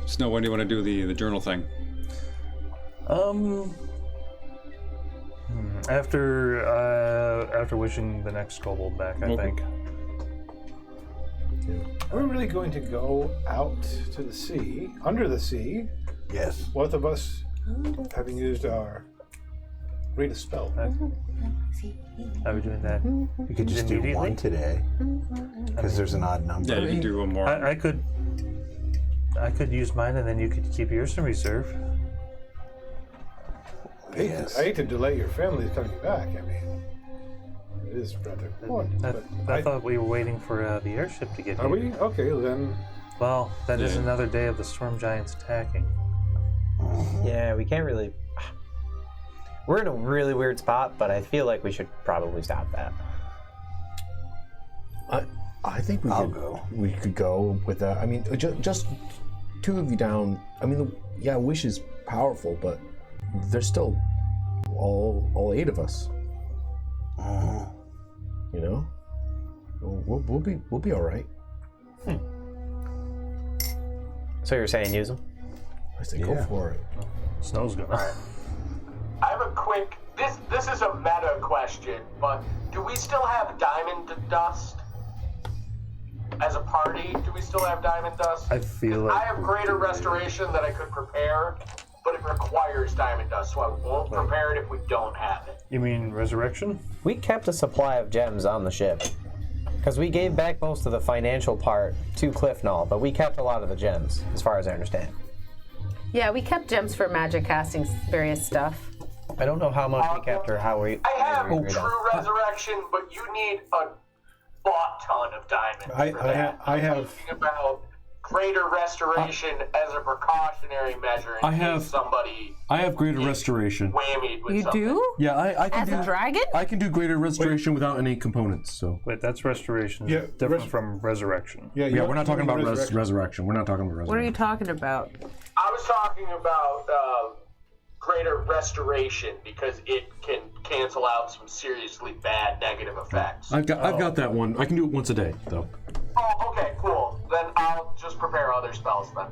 Snow, when do you want to do the journal thing? After wishing the next kobold back, I think. Are we really going to go out to the sea, under the sea? Yes. Both of us having used our greatest spell. Are we doing that? You could just do one today, because there's an odd number. Yeah, you can do one more. I could use mine, and then you could keep yours in reserve. I hate to delay your family coming back. I mean, It is rather odd. I thought we were waiting for the airship to get here. Are we? Okay, then. Well, that is another day of the storm giants attacking. Yeah, we can't really. We're in a really weird spot, but I feel like we should probably stop that. I think we could go with that. I mean, just two of you down. I mean, yeah, Wish is powerful, but there's still all 8 of us. You know, we'll be all right. So you're saying use them? I say go for it. Snow's gonna. I have a quick. This is a meta question, but do we still have diamond dust? As a party, do we still have diamond dust? I feel like I have greater restoration that I could prepare, but it requires diamond dust, so I won't prepare it if we don't have it. You mean resurrection? We kept a supply of gems on the ship. Because we gave back most of the financial part to Cliffnall, but we kept a lot of the gems, as far as I understand. Yeah, we kept gems for magic casting various stuff. I don't know how much we kept or how we. I have true resurrection, but you need a ton of diamonds. I have thinking about greater restoration as a precautionary measure in case somebody. I have greater restoration. Whammied with You something. do? Yeah, I can As do. a dragon? I can do greater restoration without any components. So. Wait, that's restoration. Yeah, Different from resurrection. Yeah, Yeah, we're not talking about resurrection. resurrection. We're not talking about resurrection. What are you talking about? I was talking about greater restoration because it can cancel out some seriously bad negative effects. I've got that one. I can do it once a day, though. Oh, okay, cool. Then I'll just prepare other spells then.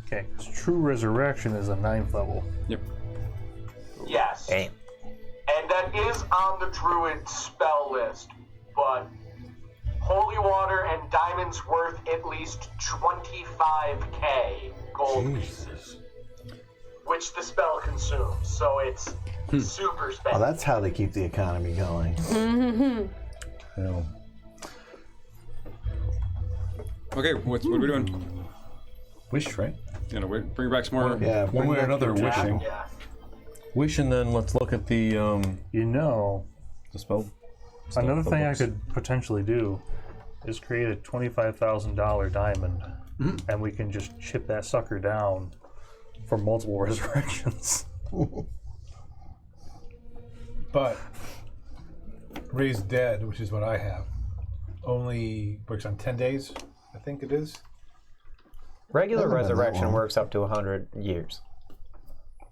Okay, 'cause true resurrection is a 9th level. Yep. Yes. Damn. And that is on the druid spell list, but holy water and diamonds worth at least 25k gold pieces, which the spell consumes. So it's super expensive. Oh, that's how they keep the economy going. Yeah. Okay, what are we doing? Wish, right? You know, bring back some more. Yeah, One way or another, wishing. Yeah. Wish, and then let's look at the You know, spell. another thing I books. could potentially do is create a $25,000 diamond, and we can just chip that sucker down for multiple resurrections. But Raise Dead, which is what I have, only works on 10 days, I think it is. Regular resurrection works up to 100 years.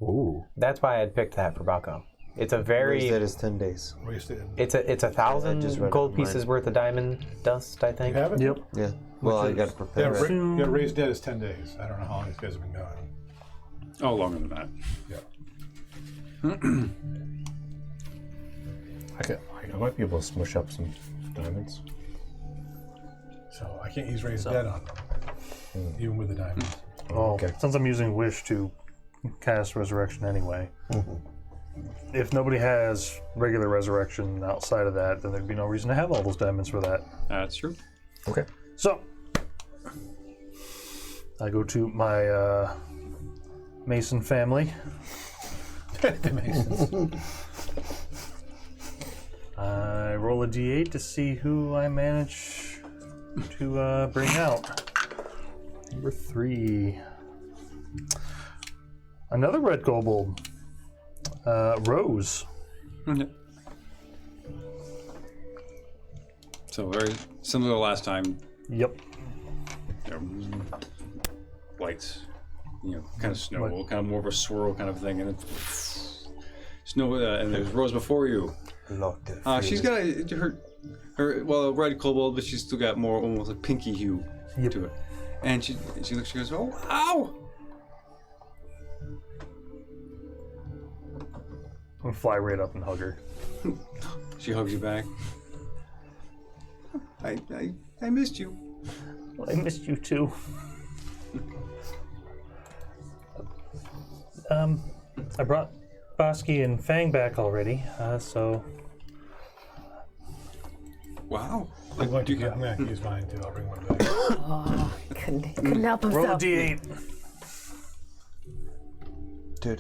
Ooh. That's why I picked that for Bucko. It's a very. That is 10 days. Raise Dead. It's a just 1,000 read gold it, mine. pieces worth of diamond dust, I think. You have it? Yep. Yeah. Well, I got to Yeah, prepare it. yeah, Raise Dead is 10 days. I don't know how long these guys have been going. Oh, longer than that. Yeah. I might be able to smush up some diamonds. So I can't use Raise Dead on them, even with the diamonds. Well, Okay. since I'm using Wish to cast Resurrection anyway, if nobody has regular Resurrection outside of that, then there'd be no reason to have all those diamonds for that. That's true. Okay. So, I go to my Mason family. The Masons. I roll a d8 to see who I manage to bring out. Number 3. Another red kobold. Rose. Okay. So very similar to last time. Yep. You know, lights, kind of snow, kind of more of a swirl kind of thing, and then snow, and there's Rose before you. She's got her red kobold, but she's still got more almost like pinky hue to it. And she looks, she goes, "Oh, ow!" I'm gonna fly right up and hug her. She hugs you back. I missed you. Well, I missed you too. I brought Bosky and Fang back already, so. Wow. I'm going to use mine too. I'll bring one back. Oh, couldn't help himself. Roll a d8. Not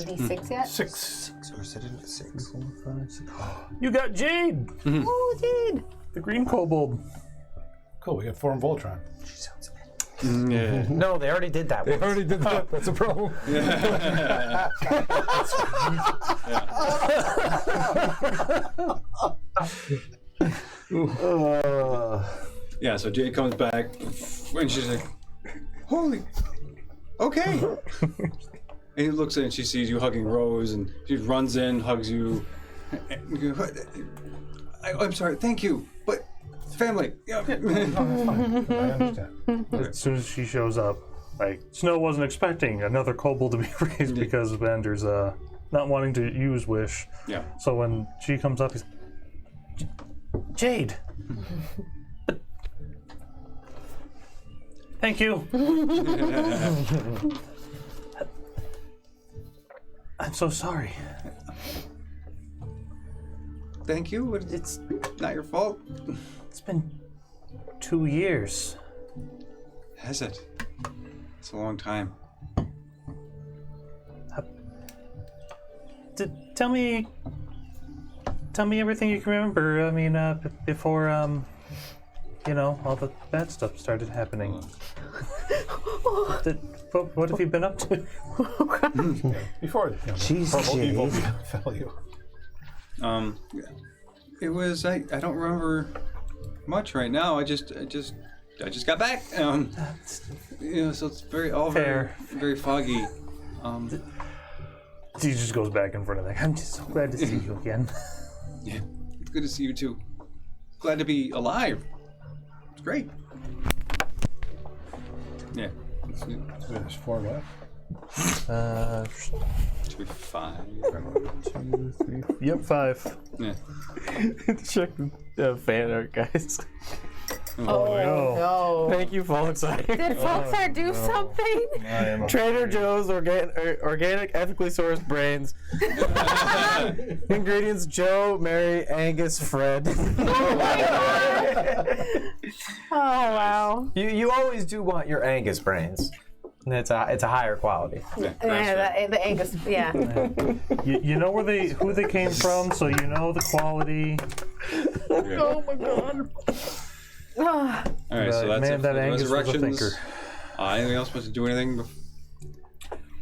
D6 yet? 6. Or is it in 6? You got Jade! Oh, Jade! The green kobold. Cool, we got Form Voltron. Yeah. No, they already did that. They once. already did that. That's a problem. Yeah, so Jade comes back and she's like, holy, okay. And he looks in and she sees you hugging Rose and she runs in, hugs you. And you go, I'm sorry, thank you, but family. Yeah. I understand. As soon as she shows up, like, Snow wasn't expecting another kobold to be raised because of Ender's not wanting to use Wish. Yeah. So when she comes up, he's Jade. Thank you. I'm so sorry. Thank you, but it's not your fault. It's been 2 years. Has it? It's a long time. Tell me everything you can remember. I mean, before all the bad stuff started happening. What have you been up to? Before horrible evil befell you. It was I don't remember much right now. I just got back. So it's very foggy. He just goes back in front of that. I'm just so glad to see you again. Yeah, it's good to see you too. Glad to be alive. It's great. Yeah. So there's 4 left. Should be 5. 2, 3. Yep, 5. Yeah. Check the fan art, guys. No. Thank you, Folkside. Did Folkside do something? Trader Joe's organic, ethically sourced brains. Ingredients: Joe, Mary, Angus, Fred. Oh, wow. You always do want your Angus brains. And it's a higher quality. Yeah, the Angus, yeah. You know who they came from, so you know the quality. Oh my god. All right, so that's man, it for that the Angus was a resurrections. thinker. Anything else supposed to do anything?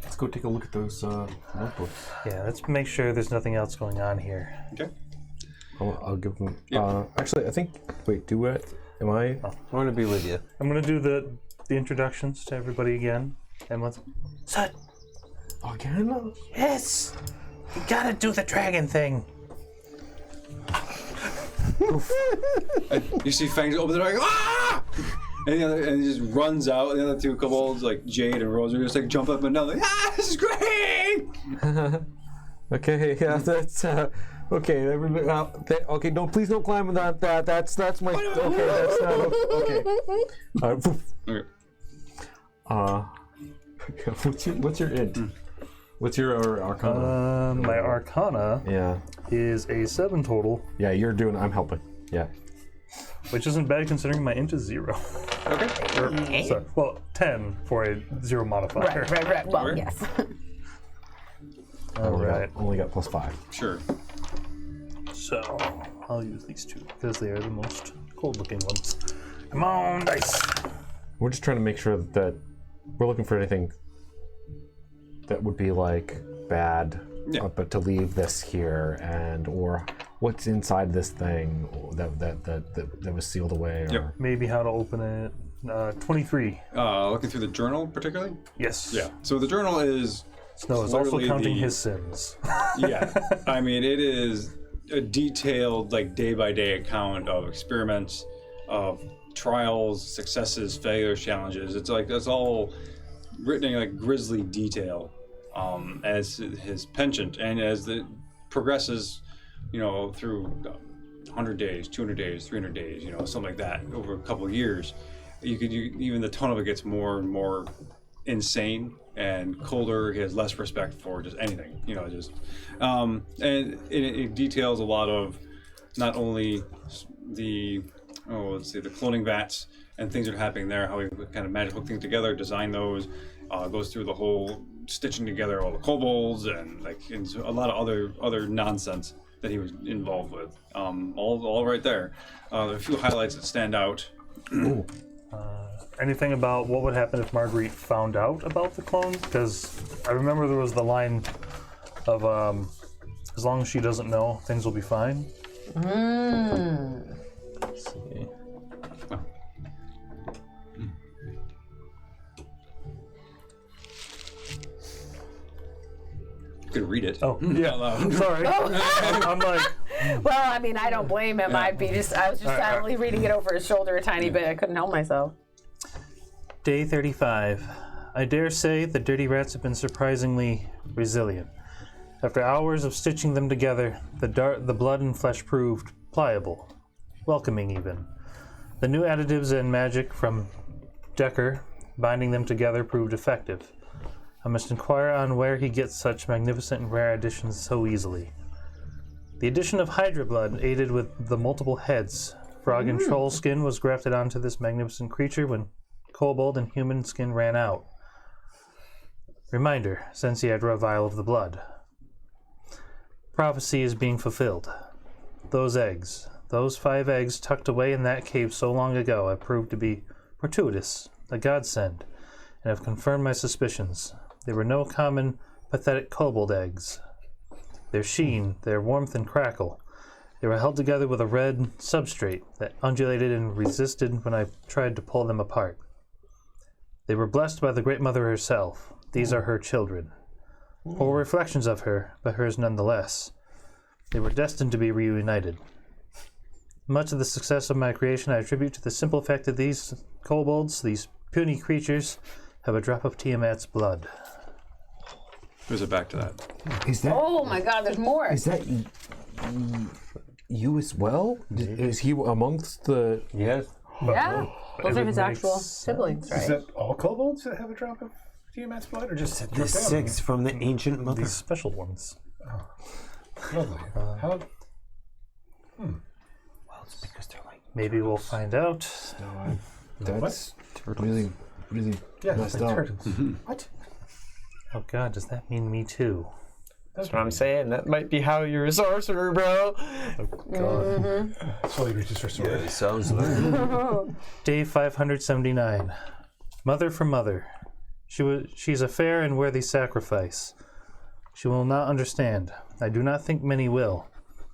Let's go take a look at those notebooks. Yeah, let's make sure there's nothing else going on here. Okay. I'll give them. Yeah. Actually, I think. Wait, do it. Am I? I'm gonna be with you. I'm gonna do the introductions to everybody again. And let's. Sut! Again? Yes! You gotta do the dragon thing. You see Fangs open the door, like, ah! And he just runs out. And the other 2 kobolds, like Jade and Rose, are just like jump up and down, like, ah, this is great! Okay, yeah, that's okay. Everybody, okay, no, please don't climb on that. That's my. Okay, that's not okay. What's your int? What's your arcana? My arcana Yeah, is a 7 total, yeah, you're doing. I'm helping. Yeah. which isn't bad considering my int is 0. Okay. Sorry, well, 10 for a 0 modifier. Right. Well, yes. Alright, Only got +5. Sure. so I'll use these 2 because they are the most cold looking ones. Come on, dice! We're just trying to make sure that we're looking for anything that would be like bad, Yeah. but to leave this here or what's inside this thing that was sealed away. Or, Yep. Maybe how to open it. 23. Looking through the journal, particularly? Yes. Yeah. So the journal is... Snow is also clearly counting the- his sins. Yeah. I mean, it is a detailed, like, day-by-day account of experiments, of trials, successes, failures, challenges. It's like, that's all written in, like, grisly detail as his penchant. And as it progresses, through 100 days, 200 days, 300 days, something like that, over a couple of years, even the tone of it gets more and more insane and colder. He has less respect for just anything, and it details a lot of not only the cloning vats and things that are happening there, how he kind of magic hook things together, design those, goes through the whole stitching together all the kobolds and a lot of other nonsense that he was involved with. All right there. There are a few highlights that stand out. Anything about what would happen if Marguerite found out about the clones? Because I remember there was the line of, as long as she doesn't know, things will be fine. Let's see. You could read it. Oh, yeah. I'm sorry. I'm like, Well, I mean, I don't blame him. I was just silently reading it over his shoulder a tiny bit. I couldn't help myself. Day 35. I dare say the dirty rats have been surprisingly resilient. After hours of stitching them together, the blood and flesh proved pliable, welcoming even. The new additives and magic from Decker binding them together proved effective. I must inquire on where he gets such magnificent and rare additions so easily. The addition of Hydra blood aided with the multiple heads. Frog and troll skin was grafted onto this magnificent creature when kobold and human skin ran out. Reminder, since he had a vial of the blood. Prophecy is being fulfilled. Those 5 eggs tucked away in that cave so long ago have proved to be fortuitous, a godsend, and have confirmed my suspicions. They were no common, pathetic kobold eggs. Their sheen, their warmth and crackle, they were held together with a red substrate that undulated and resisted when I tried to pull them apart. They were blessed by the Great Mother herself. These are her children. Poor reflections of her, but hers nonetheless. They were destined to be reunited. Much of the success of my creation I attribute to the simple fact that these kobolds, these puny creatures, have a drop of Tiamat's blood. There's a back to that. Is that? Oh my God, there's more. Is that you as well? Is he amongst the? Yes. Yeah. Those are his It actual makes siblings, right? Is that all kobolds that have a drop of Tiamat's blood, or just The 6 from the ancient mother. These special ones. Lovely. How? Well, it's because they're like. Maybe we'll find out. That's really Yeah, messed like up. turtles. What? Oh God, does that mean me too? That's what I'm saying. That might be how you're a sorcerer, bro. So he reaches for sword. Yeah, it sounds like. Day 579. Mother for mother. She's a fair and worthy sacrifice. She will not understand. I do not think many will.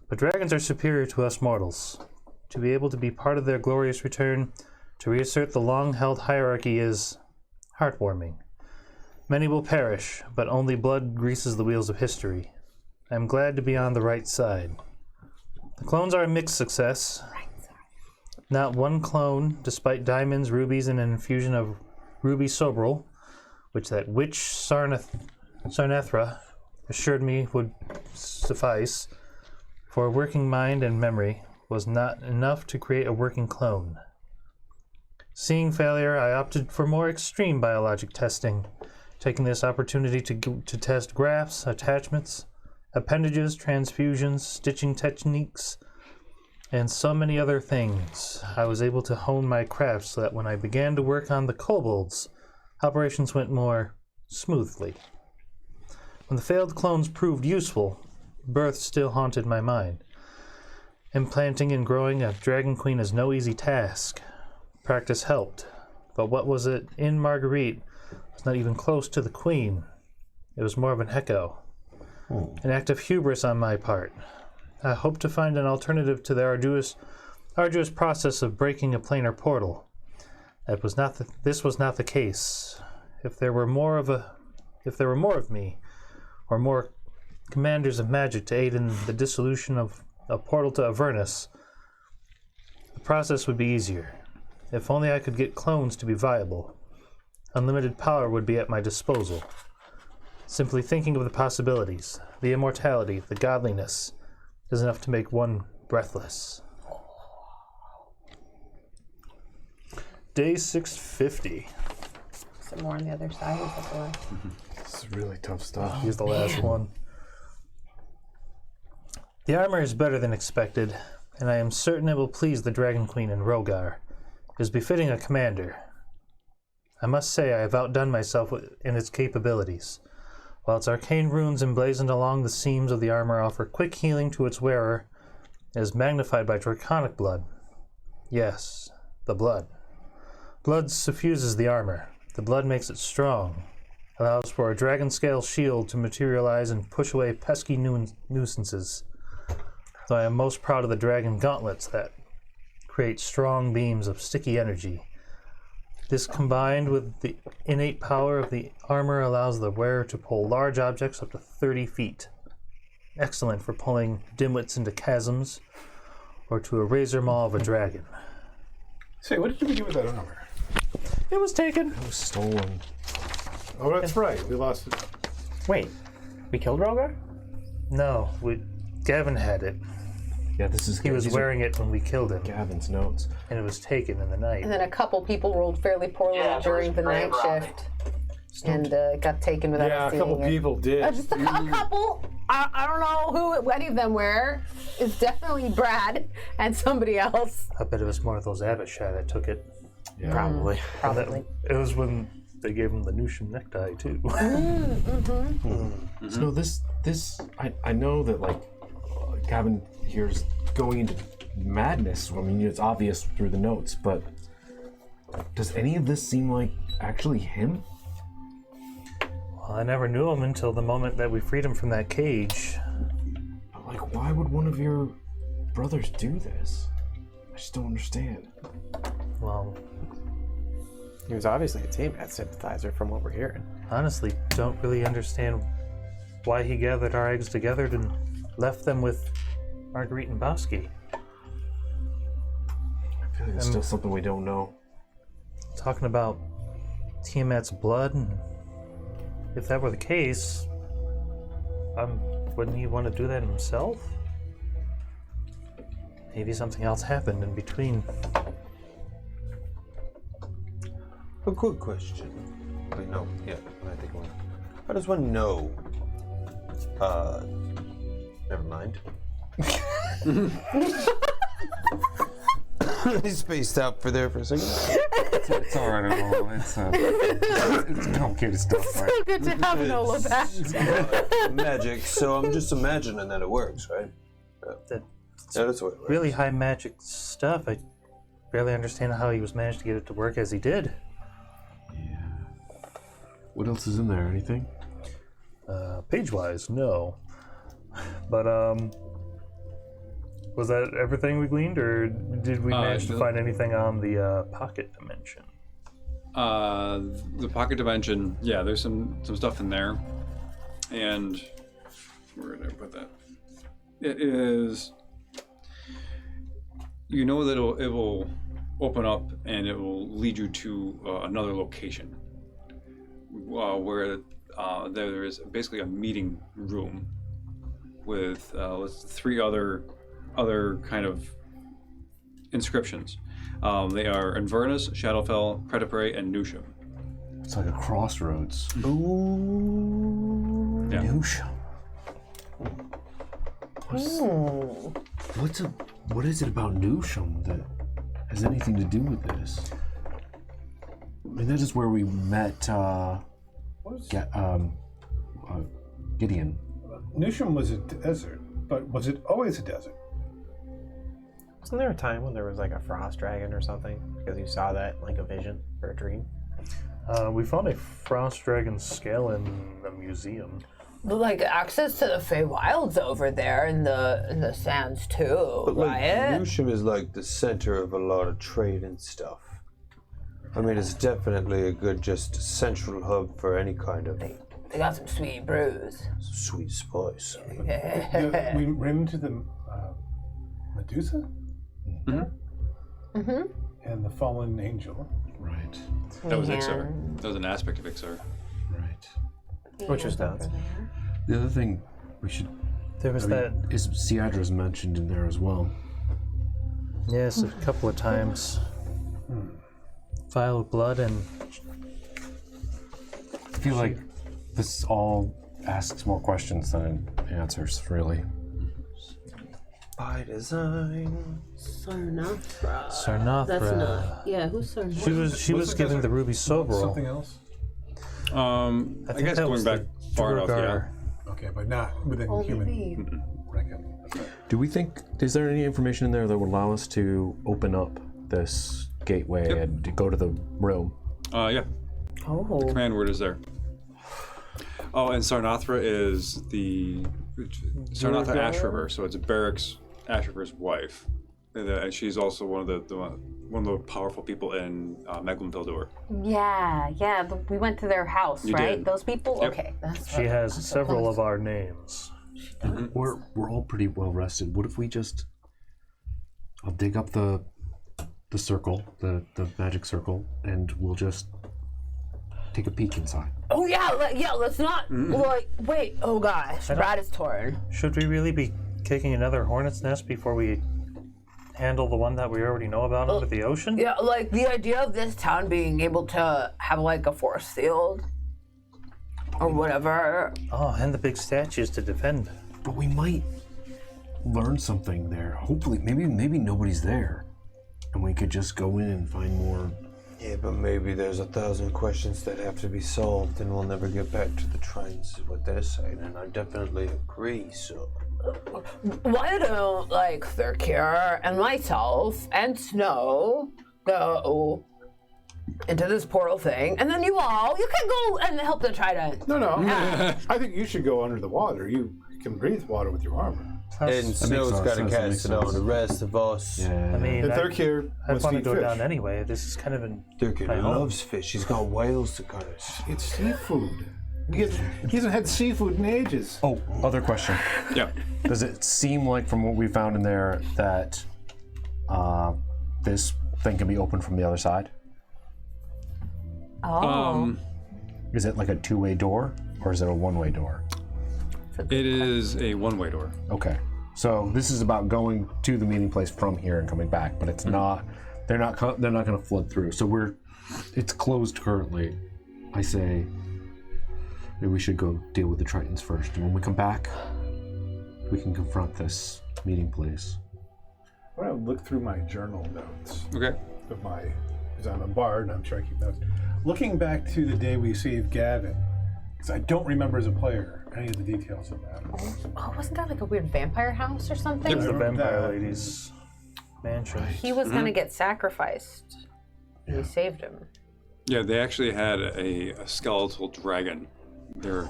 But dragons are superior to us mortals. To be able to be part of their glorious return, to reassert the long-held hierarchy is heartwarming. Many will perish, but only blood greases the wheels of history. I am glad to be on the right side. The clones are a mixed success. Not one clone, despite diamonds, rubies, and an infusion of ruby sobril, which that witch Sarnethra assured me would suffice for a working mind and memory, was not enough to create a working clone. Seeing failure, I opted for more extreme biologic testing, taking this opportunity to test grafts, attachments, appendages, transfusions, stitching techniques, and so many other things. I was able to hone my craft so that when I began to work on the kobolds, operations went more smoothly. When the failed clones proved useful, birth still haunted my mind. Implanting and growing a dragon queen is no easy task. Practice helped, but what was it in Marguerite was not even close to the queen. It was more of an echo. An act of hubris on my part. I hoped to find an alternative to the arduous process of breaking a planar portal. This was not the case. If there were more of me, or more commanders of magic to aid in the dissolution of a portal to Avernus, the process would be easier. If only I could get clones to be viable. Unlimited power would be at my disposal. Simply thinking of the possibilities, the immortality, the godliness, is enough to make one breathless. Day 650. Some more on the other side. Is that the one? This is really tough stuff. Here's the last one. The armor is better than expected, and I am certain it will please the Dragon Queen and Rogar. is befitting a commander. I must say I have outdone myself in its capabilities. While its arcane runes emblazoned along the seams of the armor offer quick healing to its wearer, it is magnified by draconic blood. Yes, the blood. Blood suffuses the armor. The blood makes it strong, allows for a dragon scale shield to materialize and push away pesky nuisances. Though I am most proud of the dragon gauntlets that create strong beams of sticky energy. This combined with the innate power of the armor allows the wearer to pull large objects up to 30 feet. Excellent for pulling dimwits into chasms or to a razor maw of a dragon. Say, what did we do with that armor? It was taken. It was stolen. Oh, that's right. We lost it. Wait, we killed Rogar? No, Gavin had it. Yeah, this is. He was wearing it when we killed him. Gavin's notes. And it was taken in the night. And then a couple people rolled fairly poorly during the night shift. And got taken without Yeah, a seeing couple it. people did. Just a couple. I don't know who any of them were. It's definitely Brad and somebody else. I bet it was more of those Abishai that took it. Yeah. Probably. It was when they gave him the Nusham necktie too. So this, I know that like Gavin here's going into madness. I mean, it's obvious through the notes, but does any of this seem like actually him? Well, I never knew him until the moment that we freed him from that cage. But like, why would one of your brothers do this? I just don't understand. Well, He was obviously a team-at sympathizer from what we're hearing. honestly, don't really understand why he gathered our eggs together and left them with Marguerite and Bosky. I feel like there's still something we don't know. Talking about Tiamat's blood, and if that were the case, wouldn't he want to do that himself? Maybe something else happened in between. A quick question. Wait, no. Yeah, I think one. How does one know? Never mind. I spaced out for there for a second. It's all right at all. It's complicated stuff, right? So good to have Nola back. Magic, so I'm just imagining that it works, right? Yeah, that's what it works. Really high magic stuff. I barely understand how he was managed to get it to work as he did. Yeah. What else is in there? Anything? Page-wise, no. But, was that everything we gleaned, or did we manage to find anything on the pocket dimension? The pocket dimension, yeah, there's some stuff in there. And where did I put that? It is, you know that it will open up and it will lead you to another location where there is basically a meeting room with three other kind of inscriptions. They are Inverness, Shadowfell, Pretiprey, and Nusham. It's like a crossroads. Ooh. Yeah. Nusha. What is it about Nusham that has anything to do with this? I mean, that is where we met Gideon. Nusham was a desert, but was it always a desert? Wasn't there a time when there was like a frost dragon or something? Because you saw that like a vision or a dream? We found a frost dragon scale in the museum. But like access to the Feywild's over there in the sands too, But like, right? Nusham is like the center of a lot of trade and stuff. I mean, it's definitely a good, just central hub for any kind of They got some sweet brews. sweet spice. We ran into the Medusa? Mm-hmm. And the fallen angel. Right. That was Ixar. That was an aspect of Ixar. Right. Which was nuts. The other thing we should. There was that. Is Seadra's mentioned in there as well? Yes, a couple of times. Vial of blood, and I feel like this all asks more questions than it answers, really. By design. Sarnathra. Sarnathra. That's not. Yeah, who's Sarnathra? She was giving the ruby Sobril. Something else? I guess going back far enough, yeah. Okay, but not within human reckon. Do we think, is there any information in there that would allow us to open up this gateway and to go to the room? Yeah. Oh. The command word is there. Oh, and Sarnathra is the Sarnathra Ash River, so it's Barrick's Ash River's wife, and she's also one of the powerful people in Mecklenvildor. Yeah. We went to their house, You right? did. Those people. Yep. Okay, that's She has several of our names. We're all pretty well rested. What if we just? I'll dig up the circle, the magic circle, and we'll just take a peek inside. Oh yeah, let's not wait. Oh gosh, Brad is torn. Should we really be kicking another hornet's nest before we handle the one that we already know about under the ocean? Yeah, like the idea of this town being able to have like a force field or whatever. Oh, and the big statues to defend. But we might learn something there. Hopefully, maybe nobody's there, and we could just go in and find more. Yeah, but maybe there's 1,000 questions that have to be solved and we'll never get back to the trains, is what they're saying, and I definitely agree, so... Why don't like Thurkir and myself and Snow go into this portal thing, and then you can go and help the Trident. No. I think you should go under the water. You can breathe water with your armor. And Snow's got to cast it on the rest of us. Yeah. I mean, And Thurkir I must want to eat go fish. down anyway. This is kind of an. Thurkir my home. loves fish. He's got whales to catch. It's seafood. He hasn't had seafood in ages. Oh, other question. Yeah. Does it seem like, from what we found in there, that this thing can be opened from the other side? Oh. Is it like a two-way door, or is it a one-way door? It is a one-way door. Okay. So this is about going to the meeting place from here and coming back, but it's not. They're not going to flood through. So it's closed currently. I say maybe we should go deal with the Tritons first, and when we come back, we can confront this meeting place. I'm going to look through my journal notes. Okay. Because I'm a bard and I'm trying to keep notes. Looking back to the day we saved Gavin, because I don't remember as a player any of the details of that. Oh, wasn't that like a weird vampire house or something? It was the remember vampire that. lady's mansion. He was gonna get sacrificed. We saved him. Yeah, they actually had a skeletal dragon. They were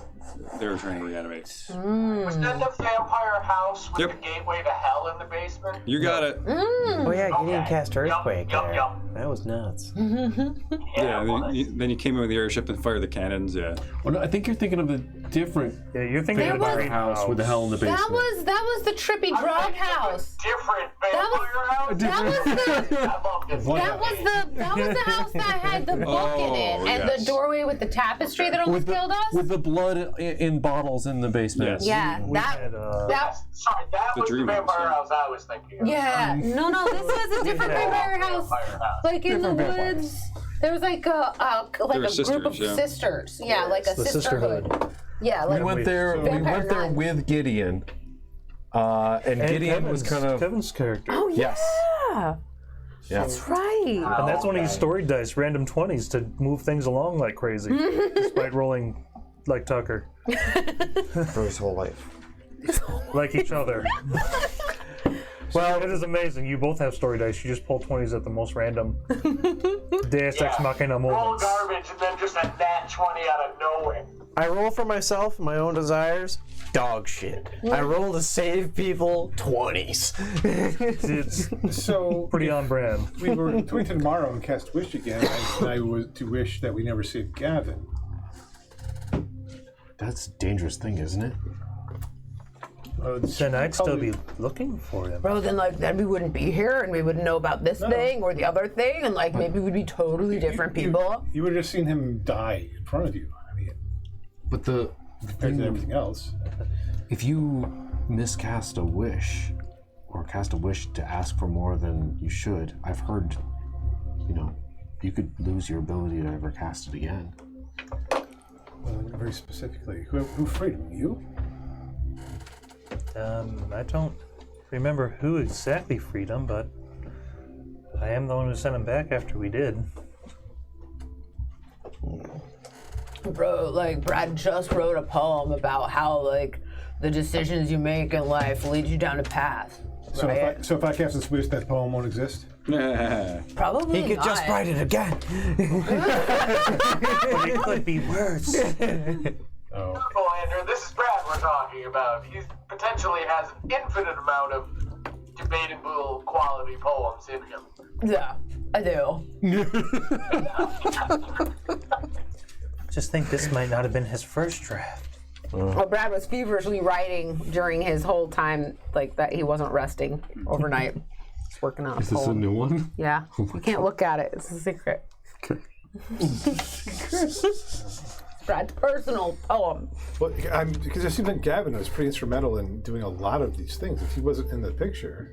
trying to reanimate. Was that the vampire house with Yep. the gateway to hell in the basement? You got it. Oh yeah, Gideon Okay. cast Earthquake Yup, there. yup. That was nuts. Yeah, then you came in with the airship and fired the cannons. Yeah. Well, no, I think you're thinking of a different Yeah, you're thinking of the vampire house with the hell in the basement. That was the trippy drug house. Different That vampire house? That was the house that had the book in it and yes. the doorway with the tapestry that almost killed us. With the blood in bottles in the basement. Yes. Yeah, We that had, Sorry, that The was the dream house, vampire yeah. house I was thinking of. Yeah, no, this was a different vampire house. Vampire house. Like in the Different woods, there was like a were group of sisters, yeah. sisters. Yeah, like a the sisterhood. Yeah, like We went there. We Vampire went there nuns. with Gideon, and Gideon was kind of. Kevin's character. Oh Yes. yeah, Yeah. that's right. And that's when he story dice random 20s to move things along like crazy, despite rolling like Tucker, For his whole life. like each other. Well, it is amazing. You both have story dice. You just pull 20s at the most random Deus Ex Machina Roll moments. garbage and then just a nat 20 out of nowhere. I roll for myself, my own desires. Dog shit. I roll to save people. 20s. It's So pretty on brand. we were going to tomorrow and cast Wish again, and I was to wish that we never saved Gavin. That's a dangerous thing, isn't it? Then I'd still be looking for him. Bro, then we wouldn't be here and we wouldn't know about this thing or the other thing, and like maybe we'd be totally different people. You would have just seen him die in front of you. I mean, But the compared to everything else. if you miscast a wish, or cast a wish to ask for more than you should, I've heard, you could lose your ability to ever cast it again. Well, very specifically, who freed him? You? I don't remember who exactly freed him, but I am the one who sent him back after we did. Bro, like Brad just wrote a poem about how like the decisions you make in life lead you down a path. So Right? if I cast a switch, that poem won't exist. Probably He could not. just write it again. But it could be worse. Oh. Andrew, this is Brad we're talking about. He potentially has an infinite amount of debatable quality poems in him. Yeah, I do. Just think this might not have been his first draft. Well, Brad was feverishly writing during his whole time, like that he wasn't resting overnight. He's working on a Is this a poem. new one? Yeah, you can't look at it. It's a secret. Okay. Brad's personal poem. Well, because it seems like Gavin was pretty instrumental in doing a lot of these things. If he wasn't in the picture,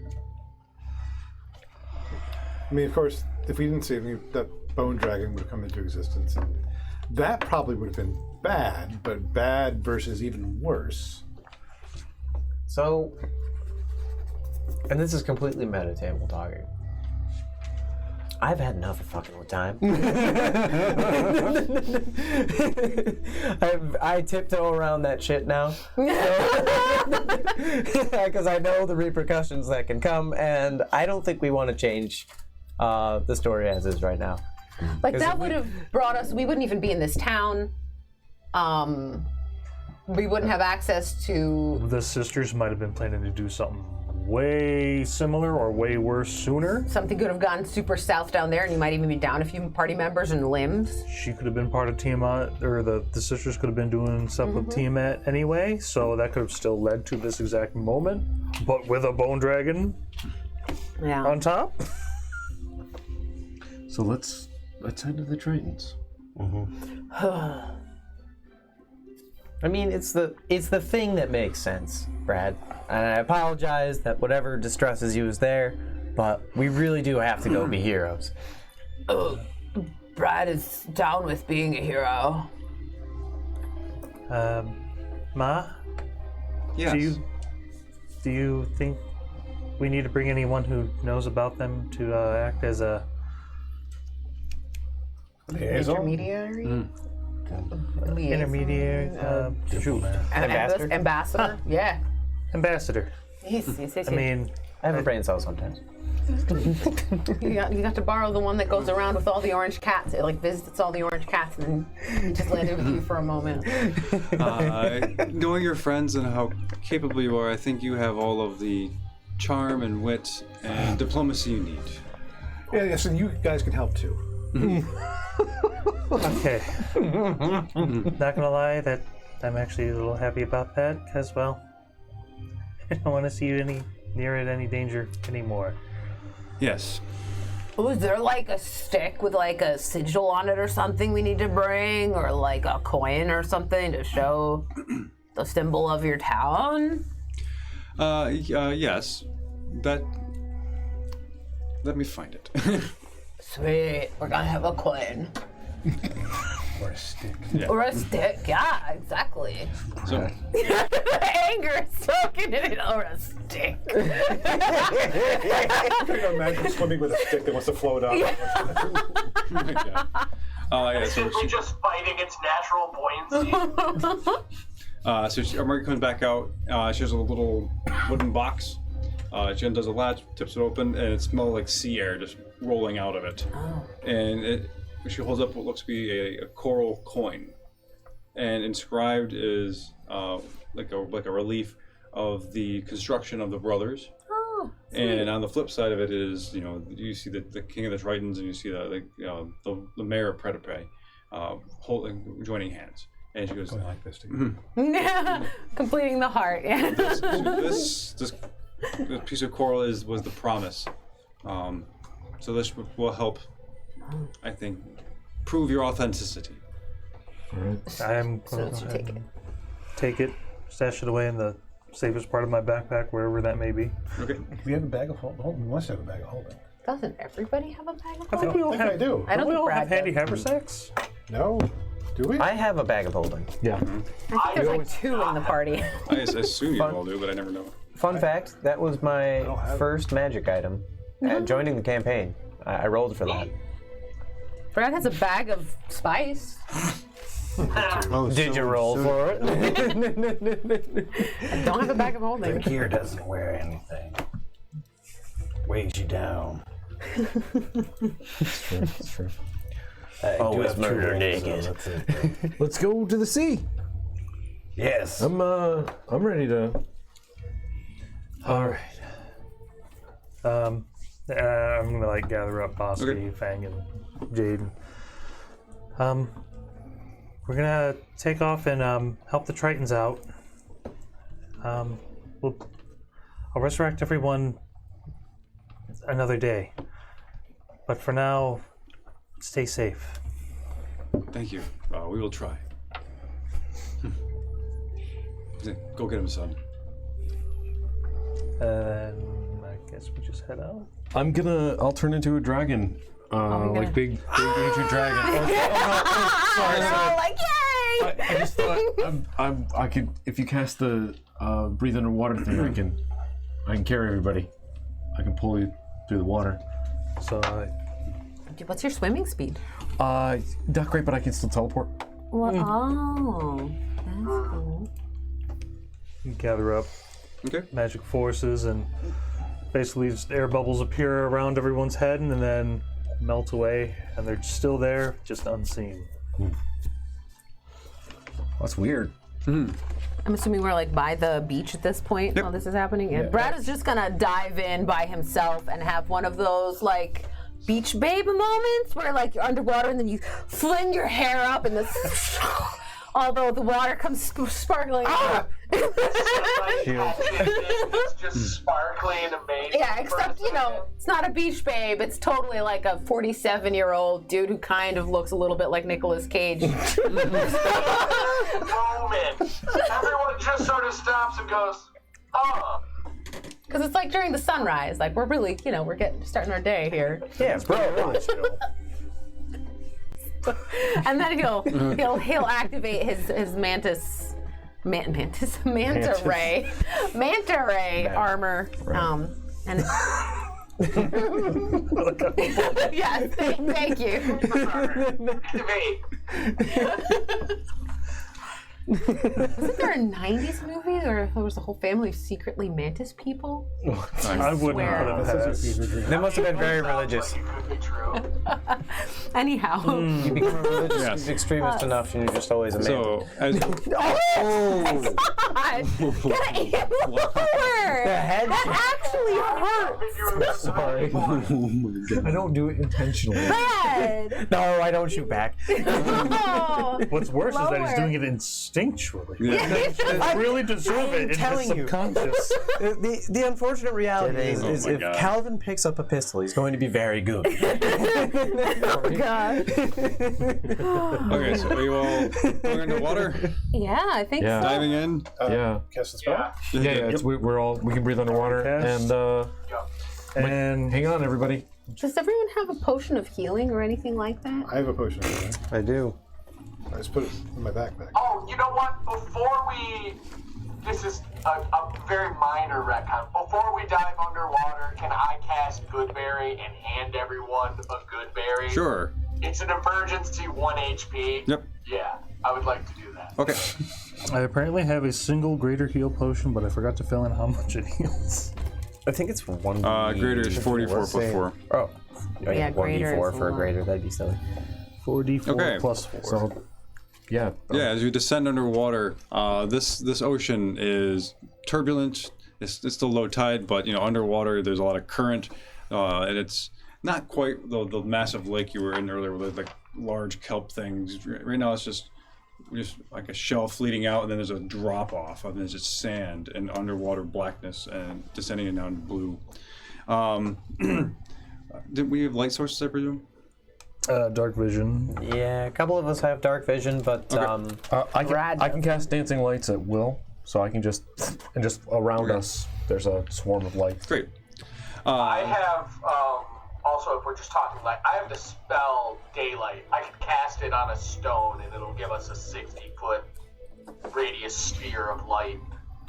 I mean, of course, if we didn't save him, that bone dragon would have come into existence, and that probably would have been bad. But bad versus even worse. So, and this is completely meta-table talking. I've had enough of fucking with time. I tiptoe around that shit now. Because I know the repercussions that can come, and I don't think we want to change the story as is right now. Like that would have brought us. We wouldn't even be in this town. We wouldn't have access to. The sisters might have been planning to do something way similar or way worse sooner. Something could have gone super south down there, and you might even be down a few party members and limbs. She could have been part of Tiamat, or the sisters could have been doing stuff with Tiamat anyway, so that could have still led to this exact moment, but with a bone dragon on top. So let's head to the Tritons. I mean, it's the thing that makes sense, Brad. And I apologize that whatever distresses you is there, but we really do have to go be heroes. Oh, Brad is down with being a hero. Ma? Yes. Do you think we need to bring anyone who knows about them to act as a Intermediary. intermediary? Ambassador. Yeah. Ambassador. Yes. I mean, I have a brain cell sometimes. You got to borrow the one that goes around with all the orange cats. It like visits all the orange cats and then just landed with you for a moment. Knowing your friends and how capable you are, I think you have all of the charm and wit and diplomacy you need. Yeah, so you guys can help too. okay. Not gonna lie, that I'm actually a little happy about that, because, well, I don't want to see you near any danger anymore. Yes. Oh, is there like a stick with like a sigil on it or something we need to bring? Or like a coin or something to show the symbol of your town? Yes. Let me find it. Sweet, we're gonna have a coin. Or a stick. Yeah. Or a stick, yeah, exactly. So, Anger is soaking in it, or a stick. I can imagine swimming with a stick that wants to float up. yeah. So we're just fighting its natural buoyancy. Margaret comes back out. She has a little wooden box. She undoes the latch, tips it open, and it smells like sea air just rolling out of it. Oh. And she holds up what looks to be a coral coin, and inscribed is like a relief of the construction of the brothers. Oh, and on the flip side of it is, you see the king of the Tritons, and you see the mayor of Pretipe joining hands. And she goes, Going like this. Completing the heart. Yeah. this piece of coral was the promise. So this will help, I think, prove your authenticity. I'm going to take it, stash it away in the safest part of my backpack, wherever that may be. Okay. Do we have a bag of holding? We must have a bag of holding. Doesn't everybody have a bag of I think we all I think have. I do. I don't we think all Brad have handy does. haversacks. No. Do we? I have a bag of holding. Yeah. I think there's like two in the party. I assume you all do, but I never know. fun fact, that was my first magic item at joining the campaign. I rolled for that. Brad has a bag of spice. Did you roll for it? I don't have a bag of holding. Gear doesn't wear anything. Weighs you down. It's true. Always murder naked. Let's go to the sea. Yes. I'm ready to. All right. I'm gonna like gather up Bosky, Fang, and Jade. We're gonna take off and help the Tritons out. I'll resurrect everyone another day. But for now, stay safe. Thank you. We will try. Go get him, son. And I guess we just head out. I'll turn into a dragon. Like big ancient dragon. Sorry. Like, yay! I just thought I could, if you cast the breathe underwater thing, I can carry everybody. I can pull you through the water. So What's your swimming speed? Not great, but I can still teleport. Well, oh, that's cool. gather up magic forces and basically just air bubbles appear around everyone's head and then melt away, and they're still there, just unseen. That's weird. I'm assuming we're like by the beach at this point while this is happening. And Brad is just gonna dive in by himself and have one of those like beach babe moments where like you're underwater and then you fling your hair up and although the water comes sparkling out. It's just sparkly and amazing. Yeah, except, it's not a beach babe. It's totally like a 47-year-old dude who kind of looks a little bit like Nicolas Cage. Moment. Everyone just sort of stops and goes, oh. Because it's like during the sunrise. Like, we're really, we're starting our day here. Yeah, bro. And then he'll activate his manta ray armor. And yes, thank you. Wasn't there a 90s movie where there was a whole family of secretly mantis people? I wouldn't put it past. They must have been very religious. Anyhow. You become a religious extremist enough and you're just always a man. So, as God! Get it The head. That actually hurts. Sorry. I don't do it intentionally. Bad. No, I don't shoot back. Oh. What's worse is that he's doing it instinctually. I really deserve it in his telling you. subconscious. The unfortunate reality is if God. Calvin picks up a pistol, he's going to be very good. Oh, God. Okay, so are you all going underwater? Yeah, I think so. Diving in? Cast the spell? Yeah. We can breathe underwater and hang on, everybody. Does everyone have a potion of healing or anything like that? I have a potion. I do. I just put it in my backpack. Oh, you know what? This is a very minor retcon. Before we dive underwater, can I cast Goodberry and hand everyone a Goodberry? Sure. It's an emergency 1 HP. Yep. Yeah, I would like to do that. Okay. I apparently have a single greater heal potion, but I forgot to fill in how much it heals. I think it's 1. Greater is 44 plus 4. Oh. Yeah, greater 1d4 is for a a lot. greater, that'd be silly. 4d4 plus 4. So, yeah. Yeah, as you descend underwater, this ocean is turbulent. It's still low tide, but underwater there's a lot of current, and it's not quite the massive lake you were in earlier with like large kelp things. Right now it's just like a shelf leading out, and then there's a drop off, and there's just sand and underwater blackness and descending down to blue. Did we have light sources, I presume? Dark vision. Yeah, a couple of us have dark vision, but I can cast dancing lights at will, so I can just around us there's a swarm of lights. Great. I have, also, if we're just talking light, I have the spell Daylight. I can cast it on a stone, and it'll give us a 60-foot radius sphere of light.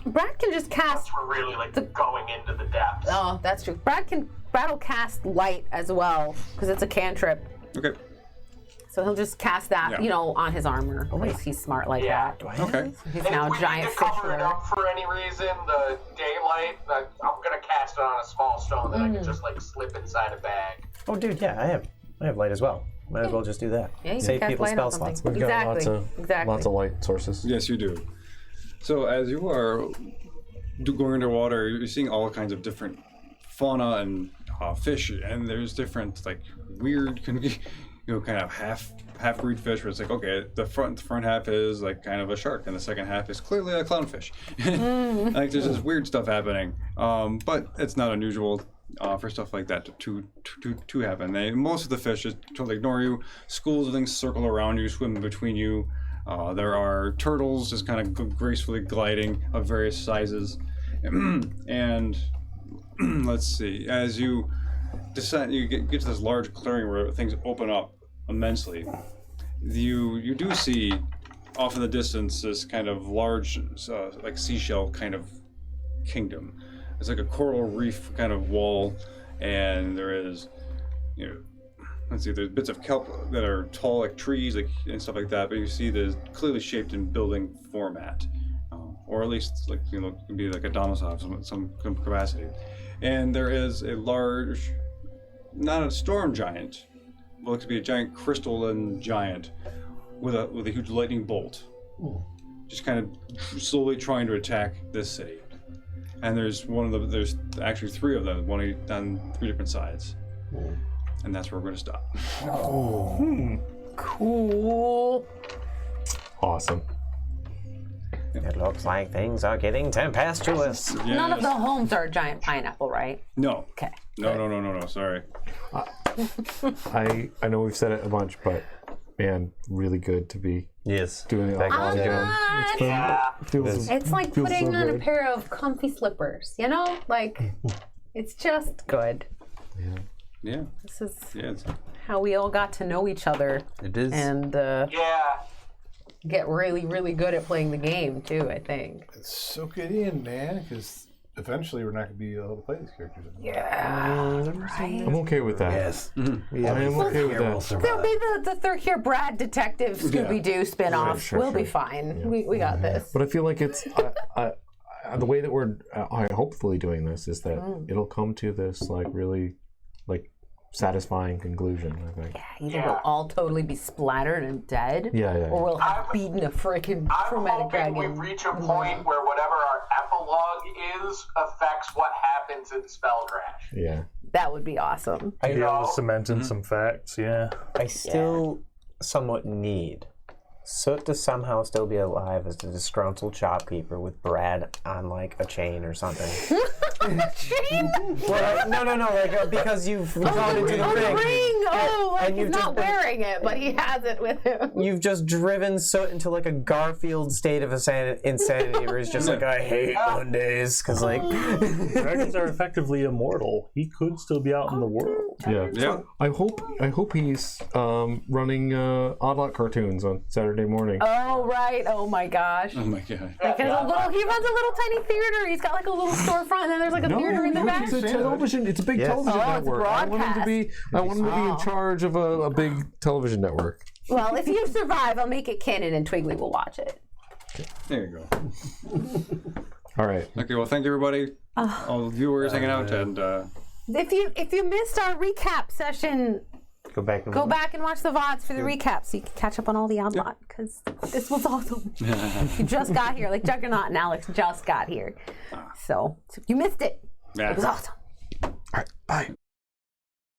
Brad can just cast. We're really like going into the depths. Oh, that's true. Brad will cast light as well because it's a cantrip. Okay. So he'll just cast that, Yeah. you know, on his armor. Because he's smart like that. Okay. He's And now if a we giant need to cover fish. it up for any reason, the daylight, I'm gonna cast it on a small stone that I can just like slip inside a bag. Oh, dude, yeah, I have light as well. Might as well just do that. Yeah, you Save can cast people's light spell on something. slots. We've got lots of light sources. Yes, you do. So as you are going underwater, you're seeing all kinds of different fauna and fish, and there's different like weird, kind of half-breed fish. Where it's like, okay, the front half is like kind of a shark, and the second half is clearly a clownfish. Like there's this weird stuff happening, but it's not unusual for stuff like that to happen. Most of the fish just totally ignore you. Schools of things circle around you, swim between you. There are turtles just kind of gracefully gliding of various sizes. And let's see, as you descend, you get to this large clearing where things open up immensely. You do see off in the distance this kind of large, like seashell kind of kingdom. It's like a coral reef kind of wall, and there is, let's see, there's bits of kelp that are tall like trees, like and stuff like that. But you see there's clearly shaped in building format, or at least like it can be like a domicile of some capacity. And there is a large, not a storm giant, but looks to be a giant crystalline giant with a huge lightning bolt, just kind of slowly trying to attack this city. And there's actually three of them, one on three different sides. And that's where we're going to stop. Cool. Awesome. It looks like things are getting tempestuous. Yes. None of the homes are a giant pineapple, right? No. Okay. No. Sorry. I know we've said it a bunch, but man, really good to be doing it all again. It's like feels putting so on a good. pair of comfy slippers, you know? Like, it's just good. Yeah. This is it's how we all got to know each other. It is. And get really, really good at playing the game, too, I think. Soak it in, man, because eventually we're not going to be able to play these characters anymore. I'm okay with that. Yes. I am okay with that. There'll be the third year Brad Detective Scooby-Doo spin-off. Sure, we'll be sure. fine. We got this. But I feel like it's the way that we're hopefully doing this is that it'll come to this like really like satisfying conclusion. I think. Either we'll all totally be splattered and dead, or we'll have beaten a freaking chromatic dragon. We reach a point where whatever our epilogue is affects what happens in Spell Crash. Yeah. That would be awesome. Be able to cement in some facts, yeah. I still somewhat need Soot to somehow still be alive as the disgruntled shopkeeper with Brad on like a chain or something. Well, no, like because you've gone into the ring. Like he's not wearing it, but he has it with him. You've just driven Soot into like a Garfield state of insanity where he's just like, I hate Mondays, because like dragons are effectively immortal. He could still be out in the world. Yeah. I hope he's running Oddlot cartoons on Saturday morning. Oh right! Oh my gosh! Oh my god! Like he runs a little tiny theater. He's got like a little storefront, and then there's like a theater in the back. It's a television. It's a big television network. I want him to be. I want him to be in charge of a big television network. Well, if you survive, I'll make it canon, and Twiggly will watch it. There you go. All right. Okay. Well, thank you everybody, all the viewers hanging out, and if you missed our recap session, go back and watch the VODs for the recap so you can catch up on all the Oddlot, because this was awesome. You just got here, like Juggernaut and Alex just got here. So if you missed it, it was awesome. All right. Bye.